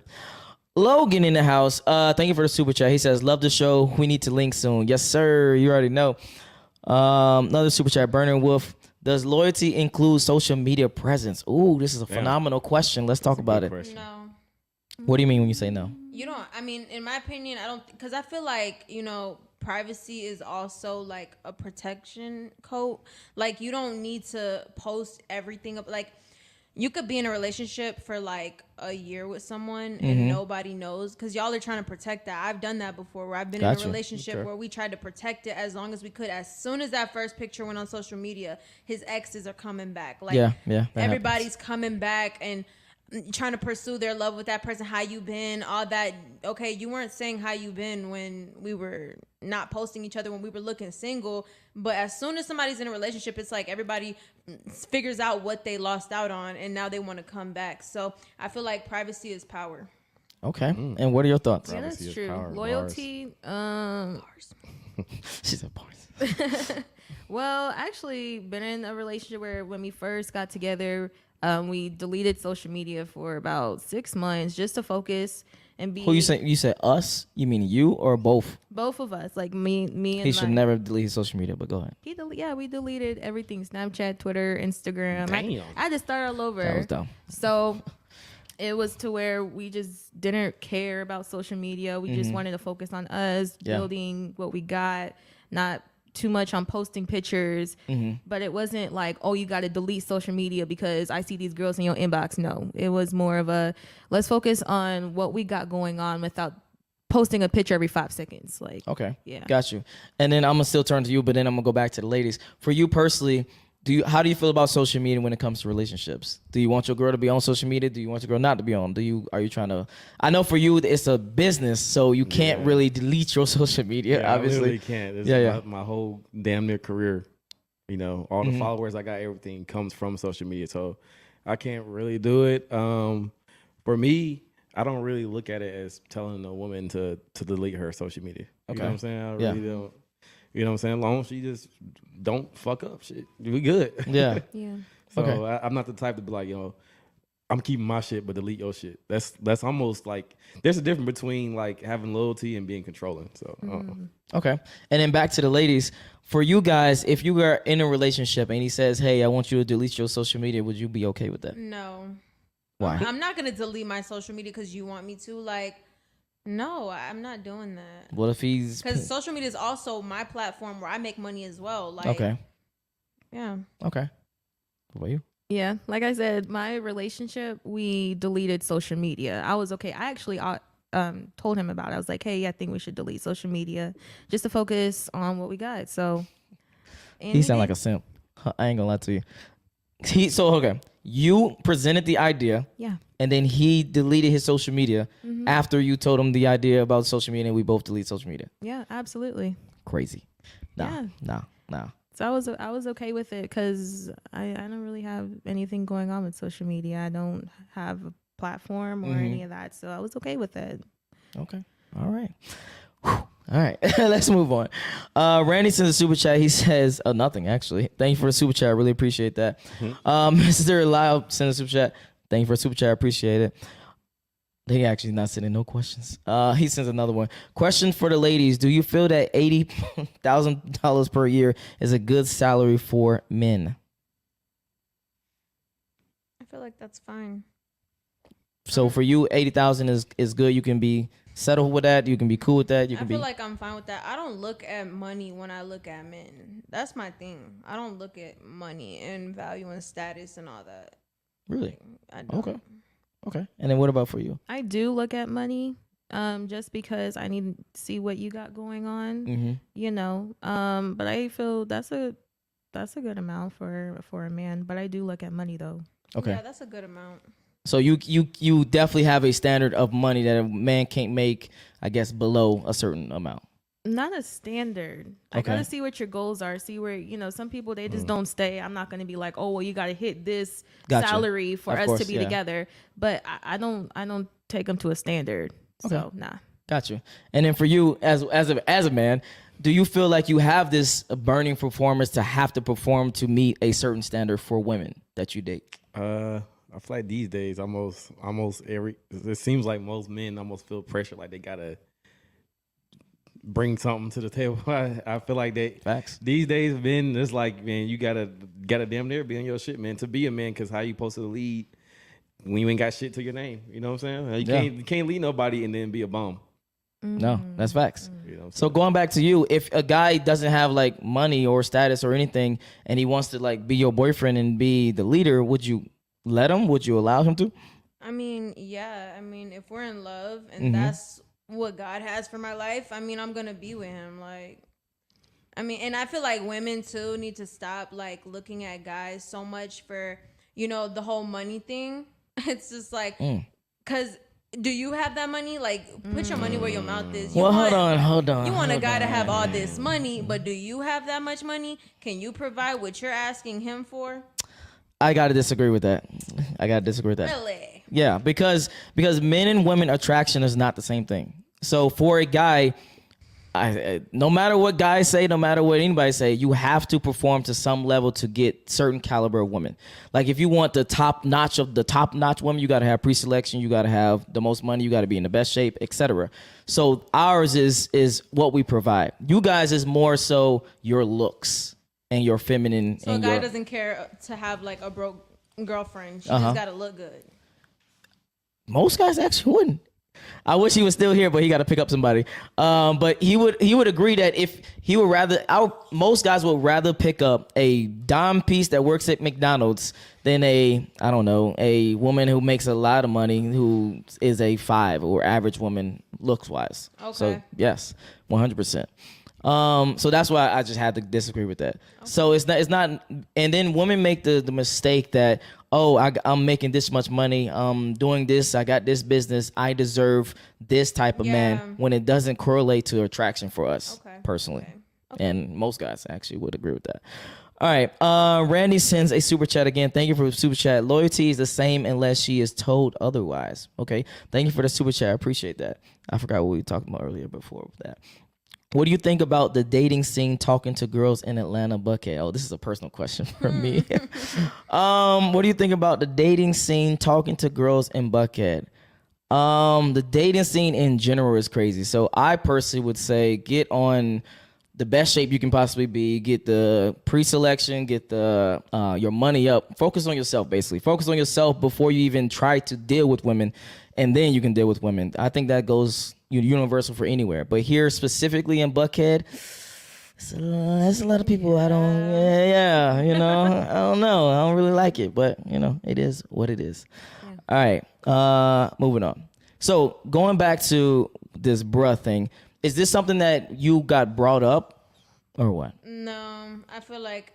Logan in the house. Thank you for the super chat. He says, love the show. We need to link soon. Yes, sir. You already know. Another super chat. Burning Wolf. Does loyalty include social media presence? Ooh, this is a phenomenal question. Let's talk about it. Question. No. What do you mean when you say no? You don't. I mean, in my opinion, I don't, because I feel like, you know, privacy is also like a protection code. Like, you don't need to post everything up. Like, you could be in a relationship for like a year with someone and nobody knows, because y'all are trying to protect that. I've done that before, where I've been in a relationship where we tried to protect it as long as we could. As soon as that first picture went on social media, his exes are coming back. Like, everybody's coming back and trying to pursue their love with that person. How you been? All that. Okay, you weren't saying how you been when we were not posting each other, when we were looking single. But as soon as somebody's in a relationship, it's like everybody figures out what they lost out on, and now they want to come back. So I feel like privacy is power. Okay. And what are your thoughts? Yeah, that's true. Loyalty. She said bars. Well, actually, been in a relationship where when we first got together, we deleted social media for about 6 months just to focus and be. Who you say? You said us? You mean you or both? Both of us, like me and he should never delete his social media, but go ahead. We deleted everything: Snapchat, Twitter, Instagram. Damn. I had to start all over. That was dumb. So it was to where we just didn't care about social media. We just wanted to focus on us, building what we got, not too much on posting pictures. But it wasn't like, oh, you got to delete social media because I see these girls in your inbox. No, it was more of a, let's focus on what we got going on without posting a picture every 5 seconds. Like, okay, yeah, got you. And then I'm gonna still turn to you, but then I'm gonna go back to the ladies. For you personally, how do you feel about social media when it comes to relationships? Do you want your girl to be on social media? Do you want your girl not to be on? Are you trying to? I know for you it's a business, so you can't really delete your social media. Obviously, I really can't. It's my whole damn near career. You know, all the followers I got, everything comes from social media, so I can't really do it. For me, I don't really look at it as telling a woman to delete her social media. You know what I'm saying? I really don't. You know what I'm saying? As long as she just don't fuck up shit, we good. Yeah. Yeah. So I'm not the type to be like, I'm keeping my shit, but delete your shit. That's almost like, there's a difference between like having loyalty and being controlling. So Okay. And then back to the ladies. For you guys, if you were in a relationship and he says, hey, I want you to delete your social media, would you be okay with that? No. Why? I'm not going to delete my social media because you want me to. Like, no, I'm not doing that. What if he's... Because social media is also my platform where I make money as well. Like, okay. Yeah. Okay. What about you? Yeah, like I said, my relationship, we deleted social media. I was okay. I actually told him about it. I was like, hey, I think we should delete social media just to focus on what we got. So he sound like a simp. I ain't gonna lie to you. Okay. You presented the idea. Yeah. And then he deleted his social media after you told him the idea about social media, and we both delete social media. Yeah, absolutely. Crazy. Nah. So I was okay with it because I don't really have anything going on with social media. I don't have a platform or any of that. So I was okay with it. Okay. All right. Whew. All right. Let's move on. Randy sends a super chat. He says, nothing actually. Thank you for the super chat. I really appreciate that. Mr. Lyle sends a super chat. Thank you for the super chat. I appreciate it. They actually not sending no questions. He sends another one. Question for the ladies. Do you feel that $80,000 per year is a good salary for men? I feel like that's fine. So for you, 80,000 is good. You can be settled with that. You can be cool with that. I feel like I'm fine with that. I don't look at money when I look at men. That's my thing. I don't look at money and value and status and all that. Really? I don't. Okay. And then what about for you? I do look at money just because I need to see what you got going on, but I feel that's a good amount for a man, but I do look at money though. Okay. Yeah, that's a good amount. So you definitely have a standard of money that a man can't make, I guess, below a certain amount. Not a standard. I gotta see what your goals are. See where, some people, they just don't stay. I'm not gonna be like, oh, well, you gotta hit this salary for us to be together. But I don't take them to a standard. Okay. So nah. Got you. And then for you as a man, do you feel like you have this burning performance to have to perform to meet a certain standard for women that you date? I feel like these days, almost it seems like most men almost feel pressure, like they gotta bring something to the table. I feel like they Facts. these days, men, it's like, man, you gotta damn near be on your shit, man, to be a man. Because how you supposed to lead when you ain't got shit to your name? You know what I'm saying? You can't lead nobody and then be a bum. No, that's facts. You know what I'm So saying? going back to you, if a guy doesn't have like money or status or anything, and he wants to like be your boyfriend and be the leader, would you let him? Would you allow him to? I mean, yeah. I mean, if we're in love and Mm-hmm. that's what God has for my life, I mean, I'm gonna be with him. Like, I mean, and I feel like women too need to stop like looking at guys so much for, you know, the whole money thing. It's just like, cause do you have that money? Like, put your money where your mouth is. You Well, want, hold on. You want a hold guy to on. have all this money, but do you have that much money? Can you provide what you're asking him for? I gotta disagree with that. Really? Yeah, because men and women attraction is not the same thing. So for a guy, no matter what guys say, no matter what anybody say, you have to perform to some level to get certain caliber of women. Like if you want the top notch of the top notch women, you got to have pre-selection, you got to have the most money, you got to be in the best shape, etc. So ours is what we provide. You guys is more so your looks and your feminine. So a and guy your, doesn't care to have like a broke girlfriend. She Uh-huh. just gotta look good. Most guys actually wouldn't. I wish he was still here, but he got to pick up somebody. But he would agree that if he would rather, most guys would rather pick up a dime piece that works at McDonald's than a woman who makes a lot of money who is a 5 or average woman looks wise. Okay. So yes, 100%. So that's why I just had to disagree with that. Okay. So it's not, and then women make the mistake that, I'm making this much money, doing this, I got this business, I deserve this type of man, when it doesn't correlate to attraction for us personally. Okay. And most guys actually would agree with that. All right. Randy sends a super chat again. Thank you for the super chat. Loyalty is the same unless she is told otherwise. Okay. Thank you for the super chat. I appreciate that. I forgot what we talked about earlier before that. What do you think about the dating scene, talking to girls in Atlanta, Buckhead? Oh, this is a personal question for me. What do you think about the dating scene, talking to girls in Buckhead? The dating scene in general is crazy. So I personally would say get on the best shape you can possibly be, get the pre-selection, get the your money up. Focus on yourself, basically. Focus on yourself before you even try to deal with women, and then you can deal with women. I think that goes universal for anywhere. But here specifically in Buckhead, there's a lot of people I don't I don't know. I don't really like it, but it is what it is. Yeah. All right, moving on. So going back to this bruh thing, is this something that you got brought up or what? No, I feel like,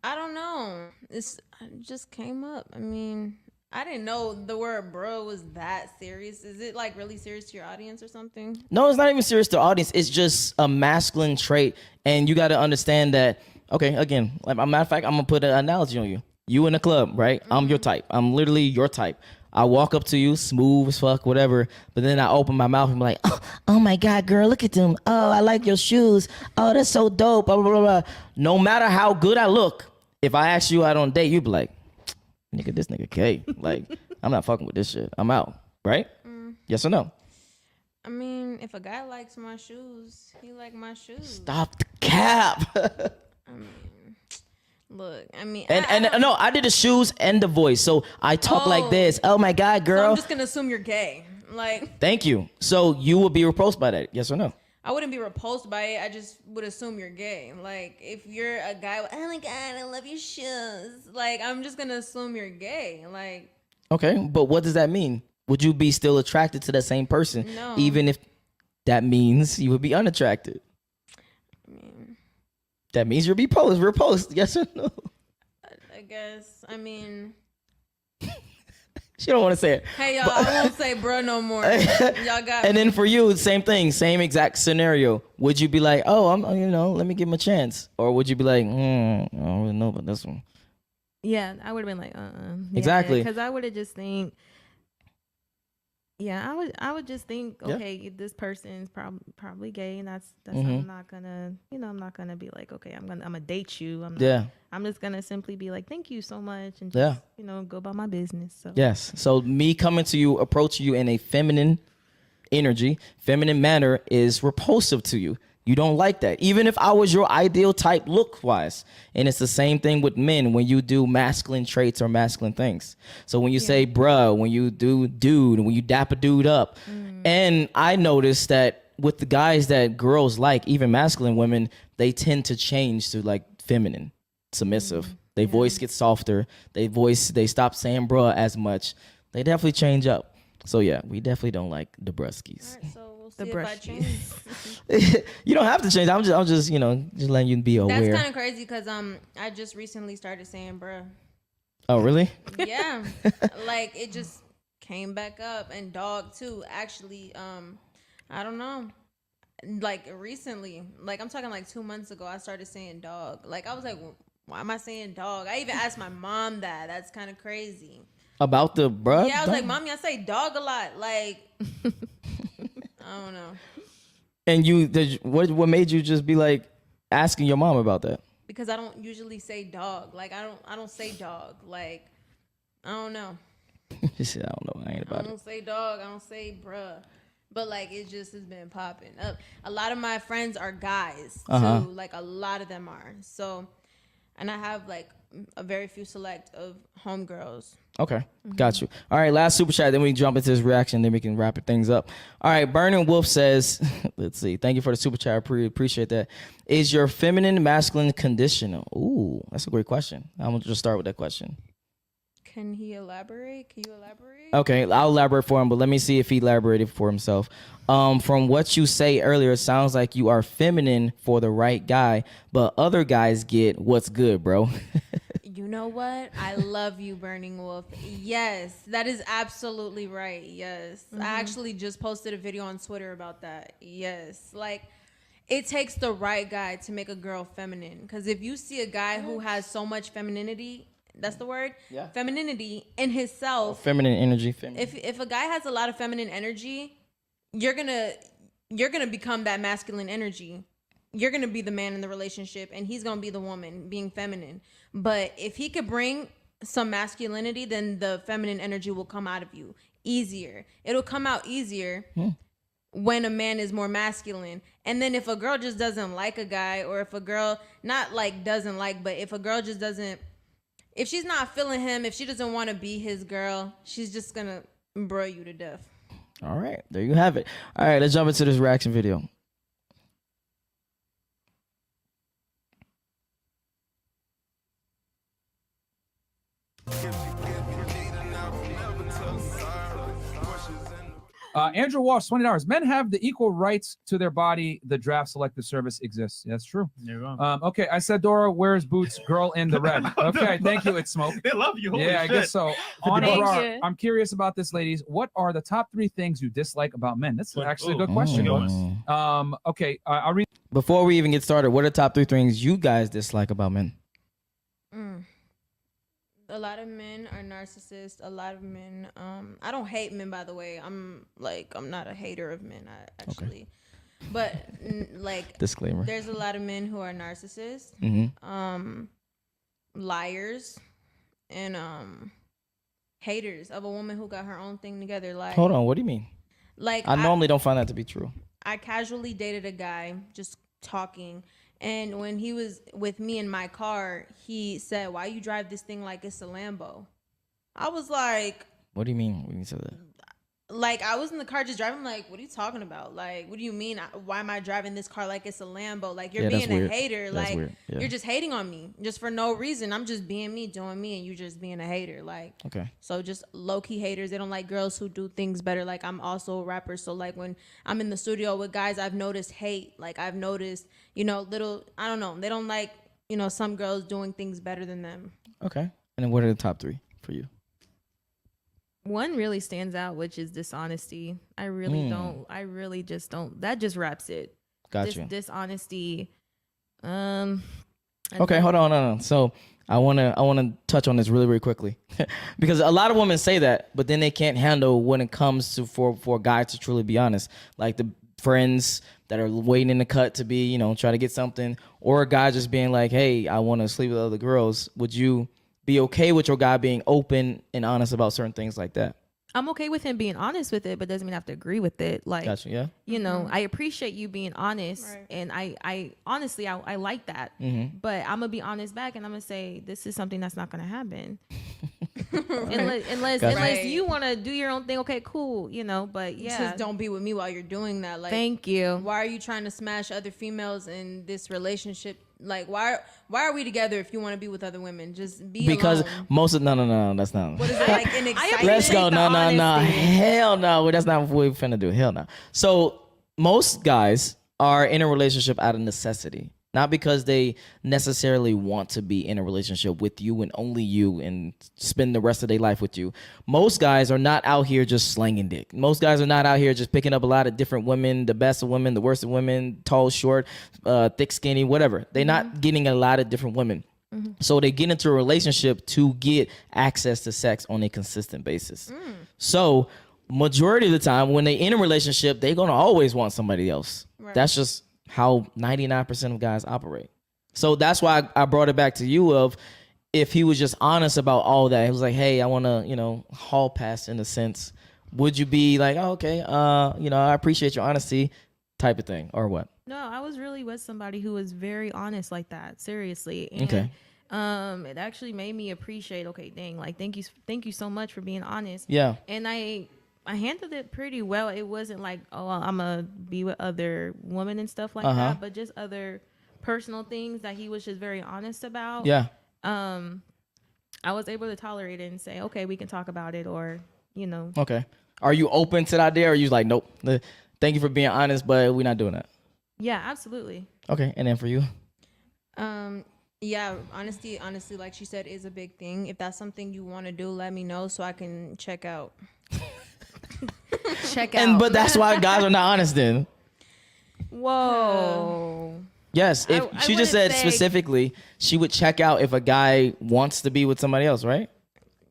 I don't know. It just came up. I mean, I didn't know the word bro was that serious. Is it like really serious to your audience or something? No, it's not even serious to the audience. It's just a masculine trait. And you got to understand that, okay, again, like a matter of fact, I'm going to put an analogy on you. You in a club, right? Mm-hmm. I'm your type. I'm literally your type. I walk up to you, smooth as fuck, whatever. But then I open my mouth and be like, oh my God, girl, look at them. Oh, I like your shoes. Oh, that's so dope. Blah, blah, blah, blah. No matter how good I look, if I ask you out on a date, you'd be like, nigga, this nigga K. Like, I'm not fucking with this shit. I'm out. Right? Yes or no? I mean, if a guy likes my shoes, he like my shoes. Stop the cap. I mean, look, I mean, no, I did the shoes and the voice. So I talk like this. Oh my God, girl. So I'm just gonna assume you're gay. Like, thank you. So you would be repulsed by that, yes or no? I wouldn't be repulsed by it. I just would assume you're gay. Like, if you're a guy, oh my God, I love your shoes. Like, I'm just gonna assume you're gay. Like, okay, but what does that mean? Would you be still attracted to that same person? No. Even if that means you would be unattracted? I mean, that means you'll be repulsed, yes or no? I guess. I mean, she don't want to say it. Hey, y'all, I won't say bro no more. Y'all got And me. then for you, same thing, same exact scenario. Would you be like, oh, let me give him a chance? Or would you be like, I don't really know about this one? Yeah, I would have been like, Exactly. Because I would have just think, Yeah, I would just think, Yeah. okay, this person's probably gay, and that's Mm-hmm. I'm not gonna, I'm not gonna be like, okay, I'm gonna date you. I'm not. Yeah. I'm just gonna simply be like, thank you so much, and Yeah. just go about my business. So Yes. So me coming to you, approaching you in a feminine energy, feminine manner is repulsive to you. You don't like that. Even if I was your ideal type look wise. And it's the same thing with men when you do masculine traits or masculine things. So when you say bruh, when you do dude, when you dap a dude up. And I noticed that with the guys that girls like, even masculine women, they tend to change to like feminine, submissive. Their voice gets softer. They stop saying bruh as much. They definitely change up. So yeah, we definitely don't like the bruskies. All right, so we'll the see if I brush. change. You don't have to change. I'm just just letting you be aware. That's kind of crazy because I just recently started saying bruh. Oh really? Yeah, like it just came back up, and dog too. Actually, I don't know. Like recently, like I'm talking like 2 months ago, I started saying dog. Like I was like, why am I saying dog? I even asked my mom that. That's kind of crazy. About the bruh? Yeah, I was like, mommy, I say dog a lot. Like, I don't know. And what made you just be like asking your mom about that? Because I don't usually say dog. Like I don't say dog. Like I don't know. She said, I don't know. I ain't I about it. don't say dog. I don't say bruh. But like it just has been popping up. A lot of my friends are guys too. Like a lot of them are. So, and I have like a very few select of homegirls. Okay, got you. All right, last super chat. Then we can jump into this reaction. Then we can wrap things up. All right, Burning Wolf says, let's see. Thank you for the super chat. I appreciate that. Is your feminine masculine conditional? Ooh, that's a great question. I'm gonna just start with that question. Can he elaborate? Can you elaborate? Okay, I'll elaborate for him, but let me see if he elaborated for himself. From what you say earlier, it sounds like you are feminine for the right guy, but other guys get what's good, bro. You know what? I love you, Burning Wolf. Yes, that is absolutely right. Yes. I actually just posted a video on Twitter about that. Yes. Like, it takes the right guy to make a girl feminine. Because if you see a guy who has so much femininity, that's the word? Yeah. Femininity in himself. Feminine energy. If a guy has a lot of feminine energy, you're gonna become that masculine energy. You're gonna be the man in the relationship, and he's gonna be the woman being feminine. But if he could bring some masculinity, then the feminine energy will come out of you easier. It'll come out easier when a man is more masculine. And then if a girl just doesn't like a guy, or if a girl not like doesn't like, but if a girl just doesn't, if she's not feeling him, if she doesn't want to be his girl, she's just gonna bro you to death. All right, there you have it. All right, let's jump into this reaction video. Andrew Walsh, $20. Men have the equal rights to their body. The draft selective service exists. That's true. There you go. Okay, Isadora wears boots. Girl in the red. Okay, thank you. It's Smoke. They love you. Holy Yeah, I shit. guess so. On Thank Abrar, you. I'm curious about this, ladies. What are the top 3 things you dislike about men? That's actually a good Ooh, question. good one. Okay, I'll read. Before we even get started, what are the top 3 things you guys dislike about men? A lot of men are narcissists. A lot of men, I don't hate men, by the way. I'm not a hater of men, actually. But like, Disclaimer. there's a lot of men who are narcissists, liars, and haters of a woman who got her own thing together. Like, Hold on, what do you mean? like I normally don't find that to be true. I casually dated a guy, just talking, and when he was with me in my car, he said, "Why you drive this thing like it's a Lambo?" I was like, What do you mean when you said that? like, I was in the car just driving, like, what are you talking about? Like, what do you mean? Why am I driving this car like it's a Lambo? Like, you're Yeah, that's being a weird. hater. That's Like, weird. Yeah. you're just hating on me just for no reason. I'm just being me, doing me, and you just being a hater. Like, Okay. so just low-key haters. They don't like girls who do things better. Like, I'm also a rapper, so like when I'm in the studio with guys, I've noticed hate. Like, I've noticed, little, I don't know, they don't like, some girls doing things better than them. Okay. And then what are the top 3 for you? One really stands out, which is dishonesty. I really just don't. That just wraps it. Got you. Dishonesty. Okay, hold on. So I wanna touch on this really, really quickly. Because a lot of women say that, but then they can't handle when it comes to for a guy to truly be honest. Like the friends that are waiting in the cut to be, try to get something, or a guy just being like, hey, I want to sleep with other girls. Would you be okay with your guy being open and honest about certain things like that? I'm okay with him being honest with it, but doesn't mean I have to agree with it. Like, Gotcha, yeah. I appreciate you being honest, Right. and I honestly, I like that. But I'm gonna be honest back, and I'm gonna say this is something that's not gonna happen. Unless Right. you want to do your own thing, okay, cool, But yeah, Just don't be with me while you're doing that. Like, thank you. why are you trying to smash other females in this relationship? Like, why are we together if you want to be with other women? Just be Because alone. most of no, that's not. What is it like an excitement? Let's go. the No. honesty. Hell no. That's not what we're finna do. Hell no. So most guys are in a relationship out of necessity, not because they necessarily want to be in a relationship with you and only you and spend the rest of their life with you. Most guys are not out here just slanging dick. Most guys are not out here just picking up a lot of different women, the best of women, the worst of women, tall, short, thick, skinny, whatever. They're not getting a lot of different women. So they get into a relationship to get access to sex on a consistent basis. So majority of the time when they in a relationship, they're going to always want somebody else. Right. That's just how 99% of guys operate. So that's why I brought it back to you of if he was just honest about all that. He was like, hey, I want to, hall pass in a sense. Would you be like, oh, okay, I appreciate your honesty type of thing or what? No, I was really with somebody who was very honest like that. Seriously. And, Okay. it actually made me appreciate, okay, dang, like, thank you so much for being honest. Yeah. And I handled it pretty well. It wasn't like, oh, I'm gonna be with other women and stuff like that, but just other personal things that he was just very honest about. Yeah. I was able to tolerate it and say, okay, we can talk about it, or Okay. Are you open to that idea, or are you like, nope, thank you for being honest, but we're not doing that? Yeah, absolutely. Okay. And then for you? Yeah, honestly, like she said, is a big thing. If that's something you want to do, let me know so I can check out. Check out. But that's why guys are not honest then. Whoa. Yes, if I she wouldn't just said say- specifically, she would check out if a guy wants to be with somebody else, right?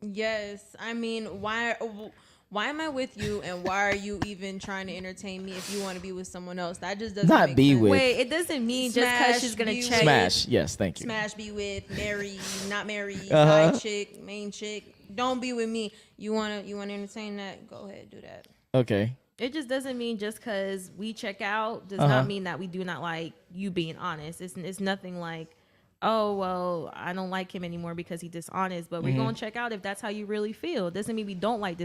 Yes, I mean, why am I with you, and why are you even trying to entertain me if you want to be with someone else? That just doesn't Not make be sense. with. Wait, it doesn't mean just because Smash, she's gonna be check. Smash. Yes, thank you. Smash, be with, marry, not marry, Uh-huh. side chick, main chick. Don't be with me. You wanna entertain that? Go ahead, do that. Okay. It just doesn't mean just because we check out does Uh-huh. not mean that we do not like you being honest. It's nothing like, oh, well, I don't like him anymore because he's dishonest. But we're Mm-hmm. going to check out if that's how you really feel. Doesn't mean we don't like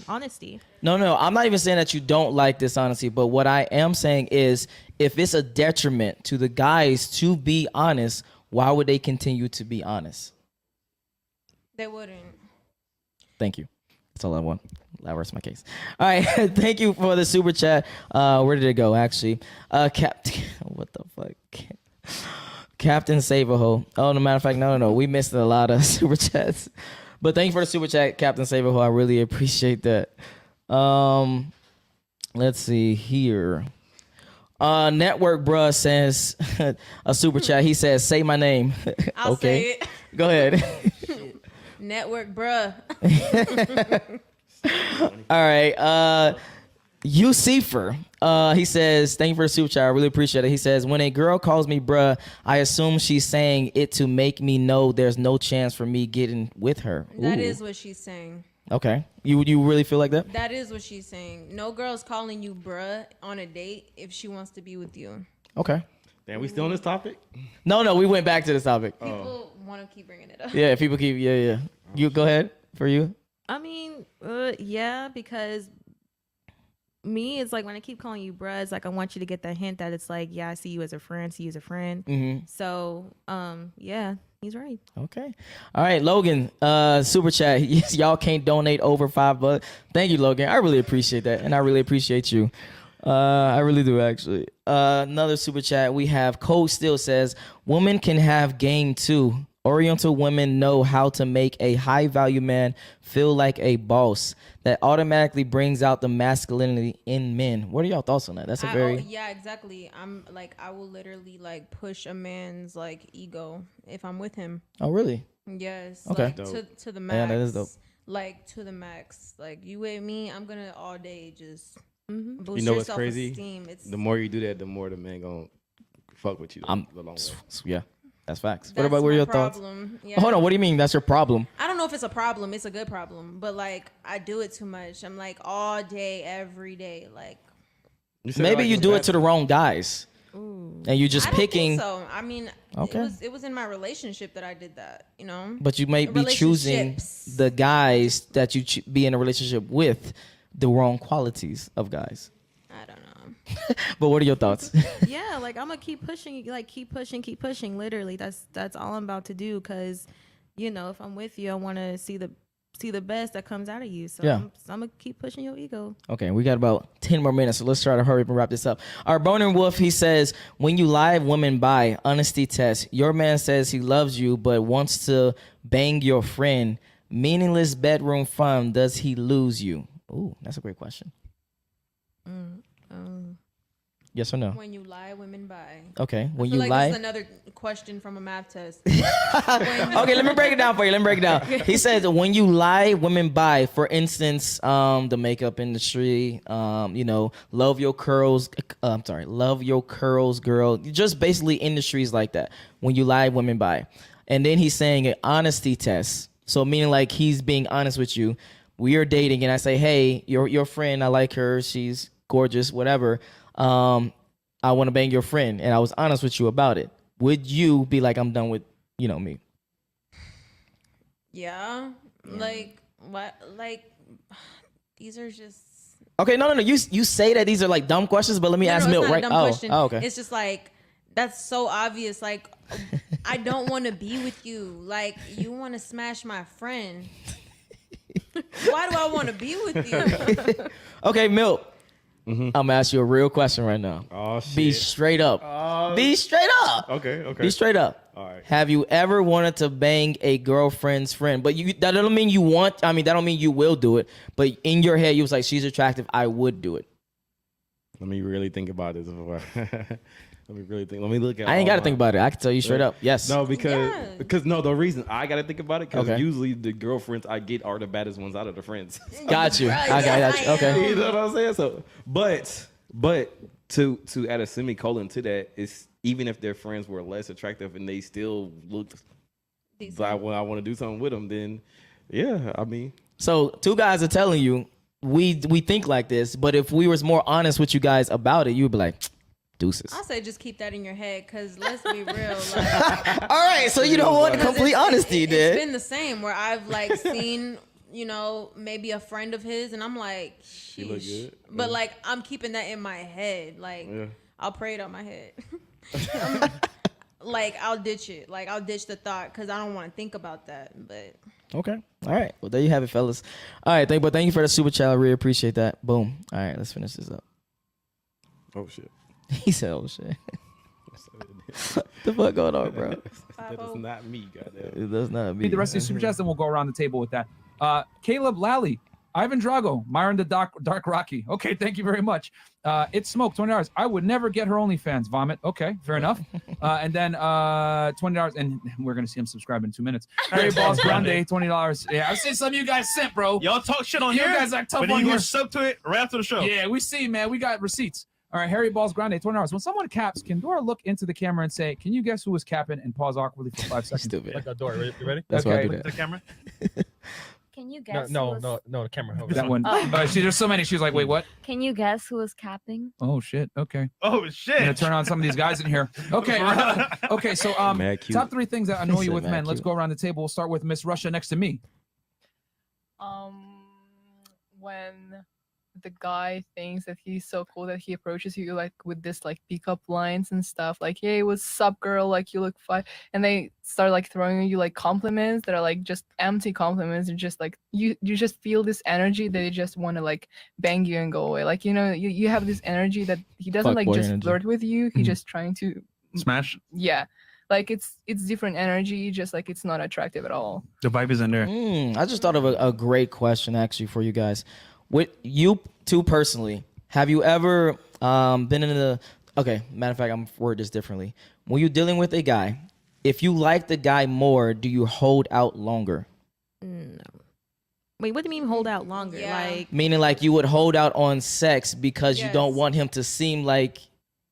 honesty. No, I'm not even saying that you don't like dishonesty, but what I am saying is if it's a detriment to the guys to be honest, why would they continue to be honest? They wouldn't. Thank you. That's all I want. That rests my case. All right. Thank you for the super chat. Where did it go, actually? What the fuck? Captain Save-A-Ho. Oh, no matter of fact, no. We missed a lot of super chats. But thank you for the super chat, Captain Save-A-Ho. I really appreciate that. Let's see here. Network bruh says a super chat. He says, say my name. I'll Okay. say it. Go ahead. Network, bruh. All right. Yucifer. He says, thank you for the super chat. I really appreciate it. He says, when a girl calls me bruh, I assume she's saying it to make me know there's no chance for me getting with her. That Ooh. is what she's saying. Okay. You really feel like that? That is what she's saying. No girl's calling you bruh on a date if she wants to be with you. Okay. Damn, we still on this topic? No, we went back to this topic. People want to keep bringing it up. Yeah, people keep, yeah. You go ahead for you. I mean, yeah, because me, it's like when I keep calling you bruh, it's like I want you to get that hint that it's like, yeah, I see you as a friend, see you as a friend. Mm-hmm. So, yeah, he's right. Okay. All right, Logan, super chat. Yes, y'all can't donate over $5. Thank you, Logan. I really appreciate that. And I really appreciate you. I really do, actually. Another super chat. We have Code Still says, women can have game too. Oriental women know how to make a high value man feel like a boss. That automatically brings out the masculinity in men. What are y'all thoughts on that? That's a very Yeah, exactly. I'm like, I will literally like push a man's like ego if I'm with him. Oh, really? Yes. Okay. Like to the max. Yeah, that is dope. Like to the max. Like you with me, I'm gonna all day just boost You know your what's crazy? self-esteem. It's The more you do that, the more the man gonna fuck with you. The long way. Yeah, that's facts. What that's about what are my your thoughts? problem. Yeah. Hold on, what do you mean that's your problem? I don't know if it's a problem. It's a good problem, but like I do it too much. I'm like all day, every day. Like You said Maybe like you it's do bad. it to the wrong guys. And you're just I don't picking, think so. I mean, Okay. it was in my relationship that I did that. You know. but you may be choosing Relationships. the guys that you be in a relationship with the wrong qualities of guys. I don't know. But what are your thoughts? Yeah, like I'm gonna keep pushing, like keep pushing. Literally, that's all I'm about to do. Cause, you know, if I'm with you, I want to see the best that comes out of you. So Yeah. I'm gonna keep pushing your ego. Okay, we got about 10 more minutes, so let's try to hurry up and wrap this up. Our Boner Wolf, he says, when you lie, women buy. Honesty test. Your man says he loves you, but wants to bang your friend. Meaningless bedroom fun. Does he lose you? Ooh, that's a great question. Yes or no? When you lie, women buy. Okay, when I feel you like lie. this is another question from a math test. Okay, let me break it down for you. Let me break it down. He says when you lie, women buy. For instance, the makeup industry, you know, love your curls. Love your curls, girl. Just basically industries like that. When you lie, women buy. And then he's saying an honesty test. So meaning like he's being honest with you. We are dating, and I say, hey, your friend, I like her. She's gorgeous, whatever. I want to bang your friend, and I was honest with you about it. Would you be like, I'm done with, you know, me? Yeah. Like what? Like these are just. Okay, no. You say that these are like dumb questions, but let me No, ask no, Milt, it's not right? a dumb question. Okay. It's just like that's so obvious. Like I don't want to be with you. Like you want to smash my friend. Why do I want to be with you? Okay, Milt. I'm gonna ask you a real question right now. Oh shit. Be straight up. Be straight up. Okay. Be straight up. All right. Have you ever wanted to bang a girlfriend's friend? But that don't mean you want. I mean, that don't mean you will do it. But in your head, you was like, she's attractive. I would do it. Let me really think about this before. Let me really think. Let me look at. I ain't all got to my- think about it. I can tell you straight up. Yes. No, because Yeah. the reason I got to think about it because Okay. usually the girlfriends I get are the baddest ones out of the friends. Got you. Right, I got yes, you. I Okay. am. You know what I'm saying? So, but to add a semicolon to that is even if their friends were less attractive and they still looked like when I want to do something with them, then yeah, I mean, So two guys are telling you we think like this, but if we was more honest with you guys about it, you'd be like, deuces. I say just keep that in your head because let's be real. Like, All right, so you don't want complete honesty, it's dude. been the same where I've like seen, you know, maybe a friend of his, and I'm like, You look sheesh. good. But like, I'm keeping that in my head. Like, Yeah. I'll pray it out my head. Like, I'll ditch it. Like, I'll ditch the thought because I don't want to think about that. But Okay. All right. Well, there you have it, fellas. All right. Thank you for the super chat. I really appreciate that. Boom. All right. Let's finish this up. oh shit. He said, "Oh shit." What the fuck going on, bro? That is not me, goddamn. It does not be. Read the rest of these super chats, then we'll go around the table with that. Caleb Lally, Ivan Drago, Myron the Dark Rocky. Okay, thank you very much. It's Smoke, $20. I would never get her OnlyFans. Vomit. Okay, fair enough. And then $20, and we're gonna see him subscribe in 2 minutes. Harry Balls Grande, $20. Yeah, I've seen some of you guys simp, bro. Y'all talk shit on You here, guys act tough but then on you here. gonna sub to it right after the show. Yeah, we see, man. We got receipts. All right, Harry Balls Grande, $20. When someone caps, can Dora look into the camera and say, "Can you guess who was capping?" and pause awkwardly for 5 seconds? Stupid. Like that door. You ready? That's why I do Okay. that. The camera? Can you No, guess? no, who was, no, the camera. Over That there. one. There's so many. She was like, "Wait, what?" Can you guess who was capping? Oh shit. Okay. Oh I'm gonna shit! turn on some of these guys in here. Okay. Okay. So Mad cute. top 3 things that annoy He you said with mad men. Let's cute. go around the table. We'll start with Miss Russia next to me. When the guy thinks that he's so cool that he approaches you like with this like pickup lines and stuff like, "Hey, what's up, girl? Like, you look fine," and they start like throwing you like compliments that are like just empty compliments. They're just like you just feel this energy that they just want to like bang you and go away. Like, you know, you have this energy that he doesn't like Fuckboy just energy. flirt with you. He's Mhm. just trying to Smash. yeah. Like it's different energy, just like it's not attractive at all. The vibe isn't there. I just thought of a great question actually for you guys. With you two personally, have you ever been in the? Okay, matter of fact, I'm word this differently. When you're dealing with a guy, if you like the guy more, do you hold out longer? No. Wait, what do you mean hold out longer? Yeah. Like, Meaning like you would hold out on sex because you don't Yes. want him to seem like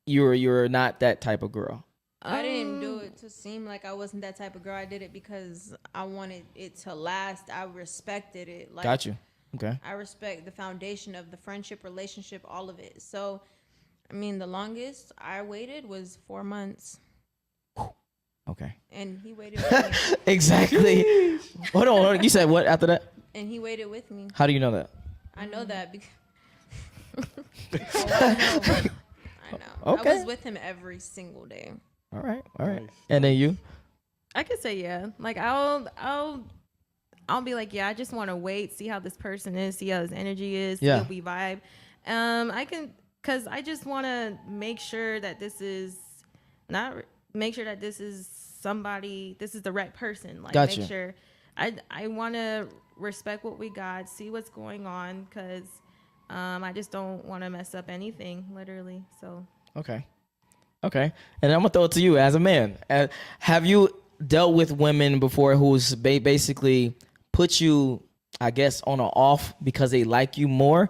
you're not that type of girl. I didn't do it to seem like I wasn't that type of girl. I did it because I wanted it to last. I respected it. Like, Got you. Okay. I respect the foundation of the friendship, relationship, all of it. So, I mean, the longest I waited was 4 months, Okay. and he waited with me. Exactly. Hold on. You said what after that? And he waited with me. How do you know that? I know that because I know. Okay. I was with him every single day. All right. All right. Nice. And then you? I could say yeah. Like I'll be like, yeah, I just want to wait, see how this person is, see how his energy is, see Yeah. if we vibe. Cause I just want to make sure that this is somebody, this is the right person. Like Gotcha. make sure I want to respect what we got, see what's going on, cause I just don't want to mess up anything, literally. So Okay. Okay. And I'm gonna throw it to you as a man. Have you dealt with women before who's basically put you, I guess, on or off because they like you more?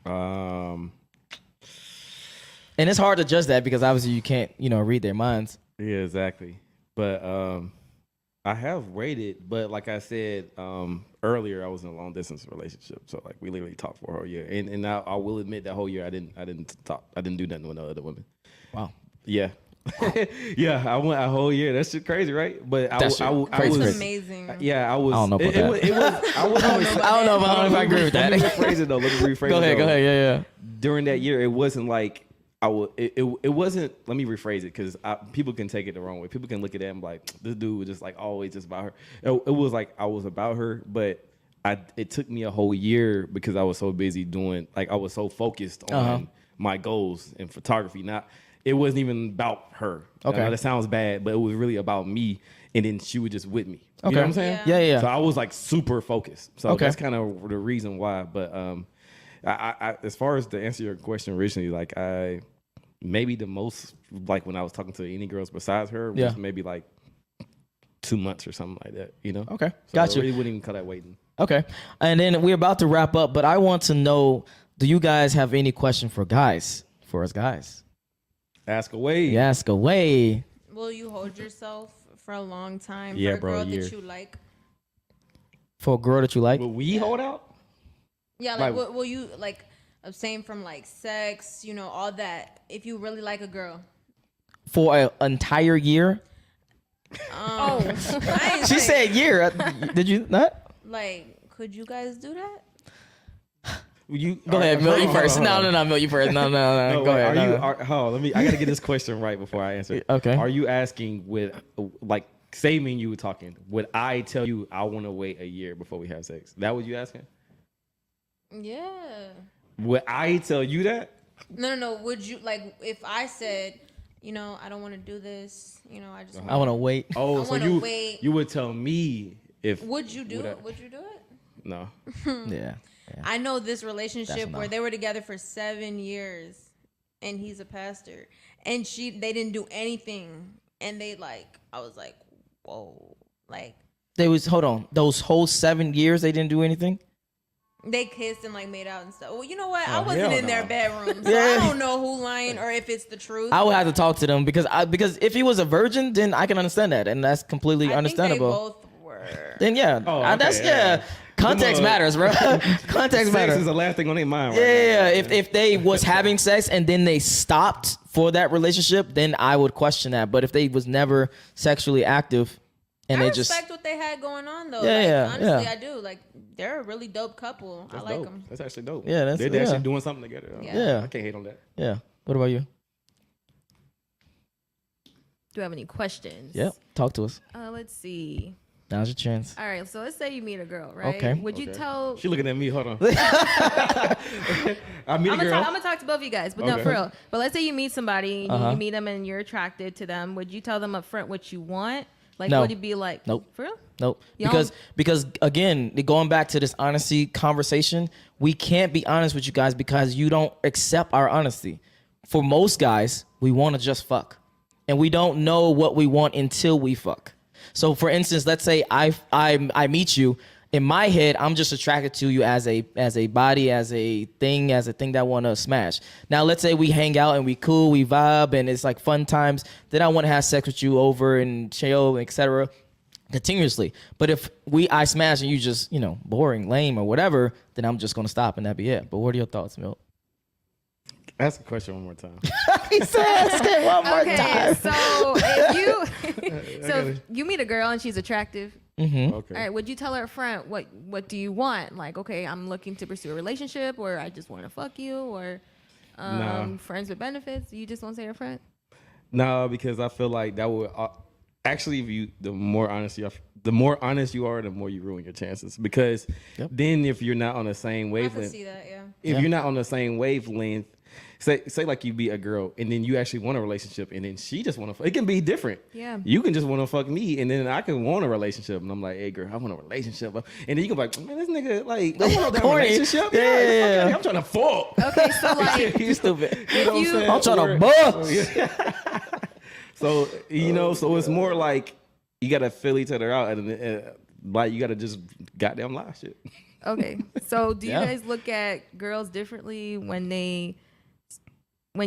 Um, And it's hard to judge that because obviously you can't, read their minds. yeah, exactly. But I have waited, but like I said earlier, I was in a long distance relationship, so like we literally talked for a whole year. And I will admit that whole year I didn't talk, I didn't do nothing with no other women. Wow. Yeah. Yeah, I went a whole year. That's just crazy, right? But I That's was That's amazing. yeah, I was. I don't know about that. It was. I was. I don't know if I agree with that. Let me rephrase it though. Let me rephrase Go it. ahead. though. Go ahead. Yeah. During that year, it wasn't like I would. It wasn't. Let me rephrase it because people can take it the wrong way. People can look at that and be like, this dude was just like always just about her. It was like I was about her, but it took me a whole year because I was so busy doing, like I was so focused on my goals in photography. It wasn't even about her. Okay. I know that sounds bad, but it was really about me. And then she was just with me. You Okay. know what I'm saying? Yeah. So I was like super focused. So Okay. that's kind of the reason why. But I as far as to answer your question originally, like maybe the most, like when I was talking to any girls besides her was maybe like 2 months or something like that, Okay. So Got I you. really wouldn't even cut that waiting. Okay. And then we're about to wrap up, but I want to know, do you guys have any question for us guys? Ask away. You ask away. Will you hold yourself for a long time Yeah, for a bro, girl a year. that you like? For a girl that you like? Will we hold out? Yeah, Like- like will you like abstain from like sex, all that if you really like a girl? For an entire year? I ain't She say- said year. Did you not? like, could you guys do that? You Go ahead, Mill, you hold on, first. hold on. No, Mill, you first. No. No, Go wait, ahead. I gotta get this question right before I answer it. Okay. Are you asking like, say me and you were talking, would I tell you I want to wait a year before we have sex? That what you asking? Yeah. Would I tell you that? No. Would you like if I said, I don't want to do this. I just. I want to wait. Oh, I so wanna wait. you would tell me if Would you do would I- it? Would you do it? No. Yeah. I know this relationship That's where enough. they were together for 7 years, and he's a pastor, and they didn't do anything, and I was like, whoa, like Hold on. Those whole 7 years they didn't do anything? they kissed and like made out and stuff. Well, you know what? I Oh, wasn't hell in their no. bedroom, so Yeah. I don't know who lying or if it's the truth. I would have to talk to them because if he was a virgin, then I can understand that, and that's completely I think they understandable. both were. Then yeah, Oh, okay, that's yeah. Context Them, matters, bro. Context Sex matters. is the last thing on their mind right Yeah. now. If they was having sex and then they stopped for that relationship, then I would question that. But if they was never sexually active and I they respect just what they had going on though. Yeah, Like, yeah, honestly, yeah. I do. Like, they're a really dope couple. That's I like dope. them. That's actually dope. Yeah, that's- they're yeah. actually doing something together. Yeah. I can't hate on that. yeah. What about you? do you have any questions? Yep. Talk to us. Let's see. Now's your chance. All right, so let's say you meet a girl, right? Okay. Would you tell? She looking at me. Hold on. I meet a girl. I'm gonna talk to both of you guys, but no, Okay. for real. But let's say you meet somebody, and Uh-huh. you meet them, and you're attracted to them. Would you tell them up front what you want? Like, No. would it be like? Nope. For real? Nope. You Because again, going back to this honesty conversation, we can't be honest with you guys because you don't accept our honesty. For most guys, we want to just fuck, and we don't know what we want until we fuck. So, for instance, let's say I meet you. In my head, I'm just attracted to you as a body, as a thing that I want to smash. Now, let's say we hang out and we cool, we vibe, and it's like fun times. Then I want to have sex with you over and chill, etc. continuously. But if I smash and you just boring, lame, or whatever, then I'm just gonna stop and that be it. But what are your thoughts, Milt? Ask a question one more time. He said, "Ask it one more Okay, time." so if you meet a girl and she's attractive, Mm-hmm. Okay. all right, would you tell her up front what do you want? Like, okay, I'm looking to pursue a relationship, or I just want to fuck you, or Nah. friends with benefits. You just won't say up front. No, because I feel like that would actually, if the more honest you are, the more you ruin your chances. Because then, if you're not on the same I can wavelength, see that. Yeah. if you're not on the same wavelength, say like you be a girl and then you actually want a relationship and then she just want to. It can be different. Yeah. You can just want to fuck me and then I can want a relationship and I'm like, hey girl, I want a relationship, and then you can be like, man, this nigga like, I want a Corny. relationship. Yeah. Fuck, I'm trying to fuck. Okay, so like, You stupid. You know what I'm saying? I'm trying to bust. So so it's more like you gotta fill each other out, and like you gotta just goddamn lie shit. okay, so do you Yeah. guys look at girls differently when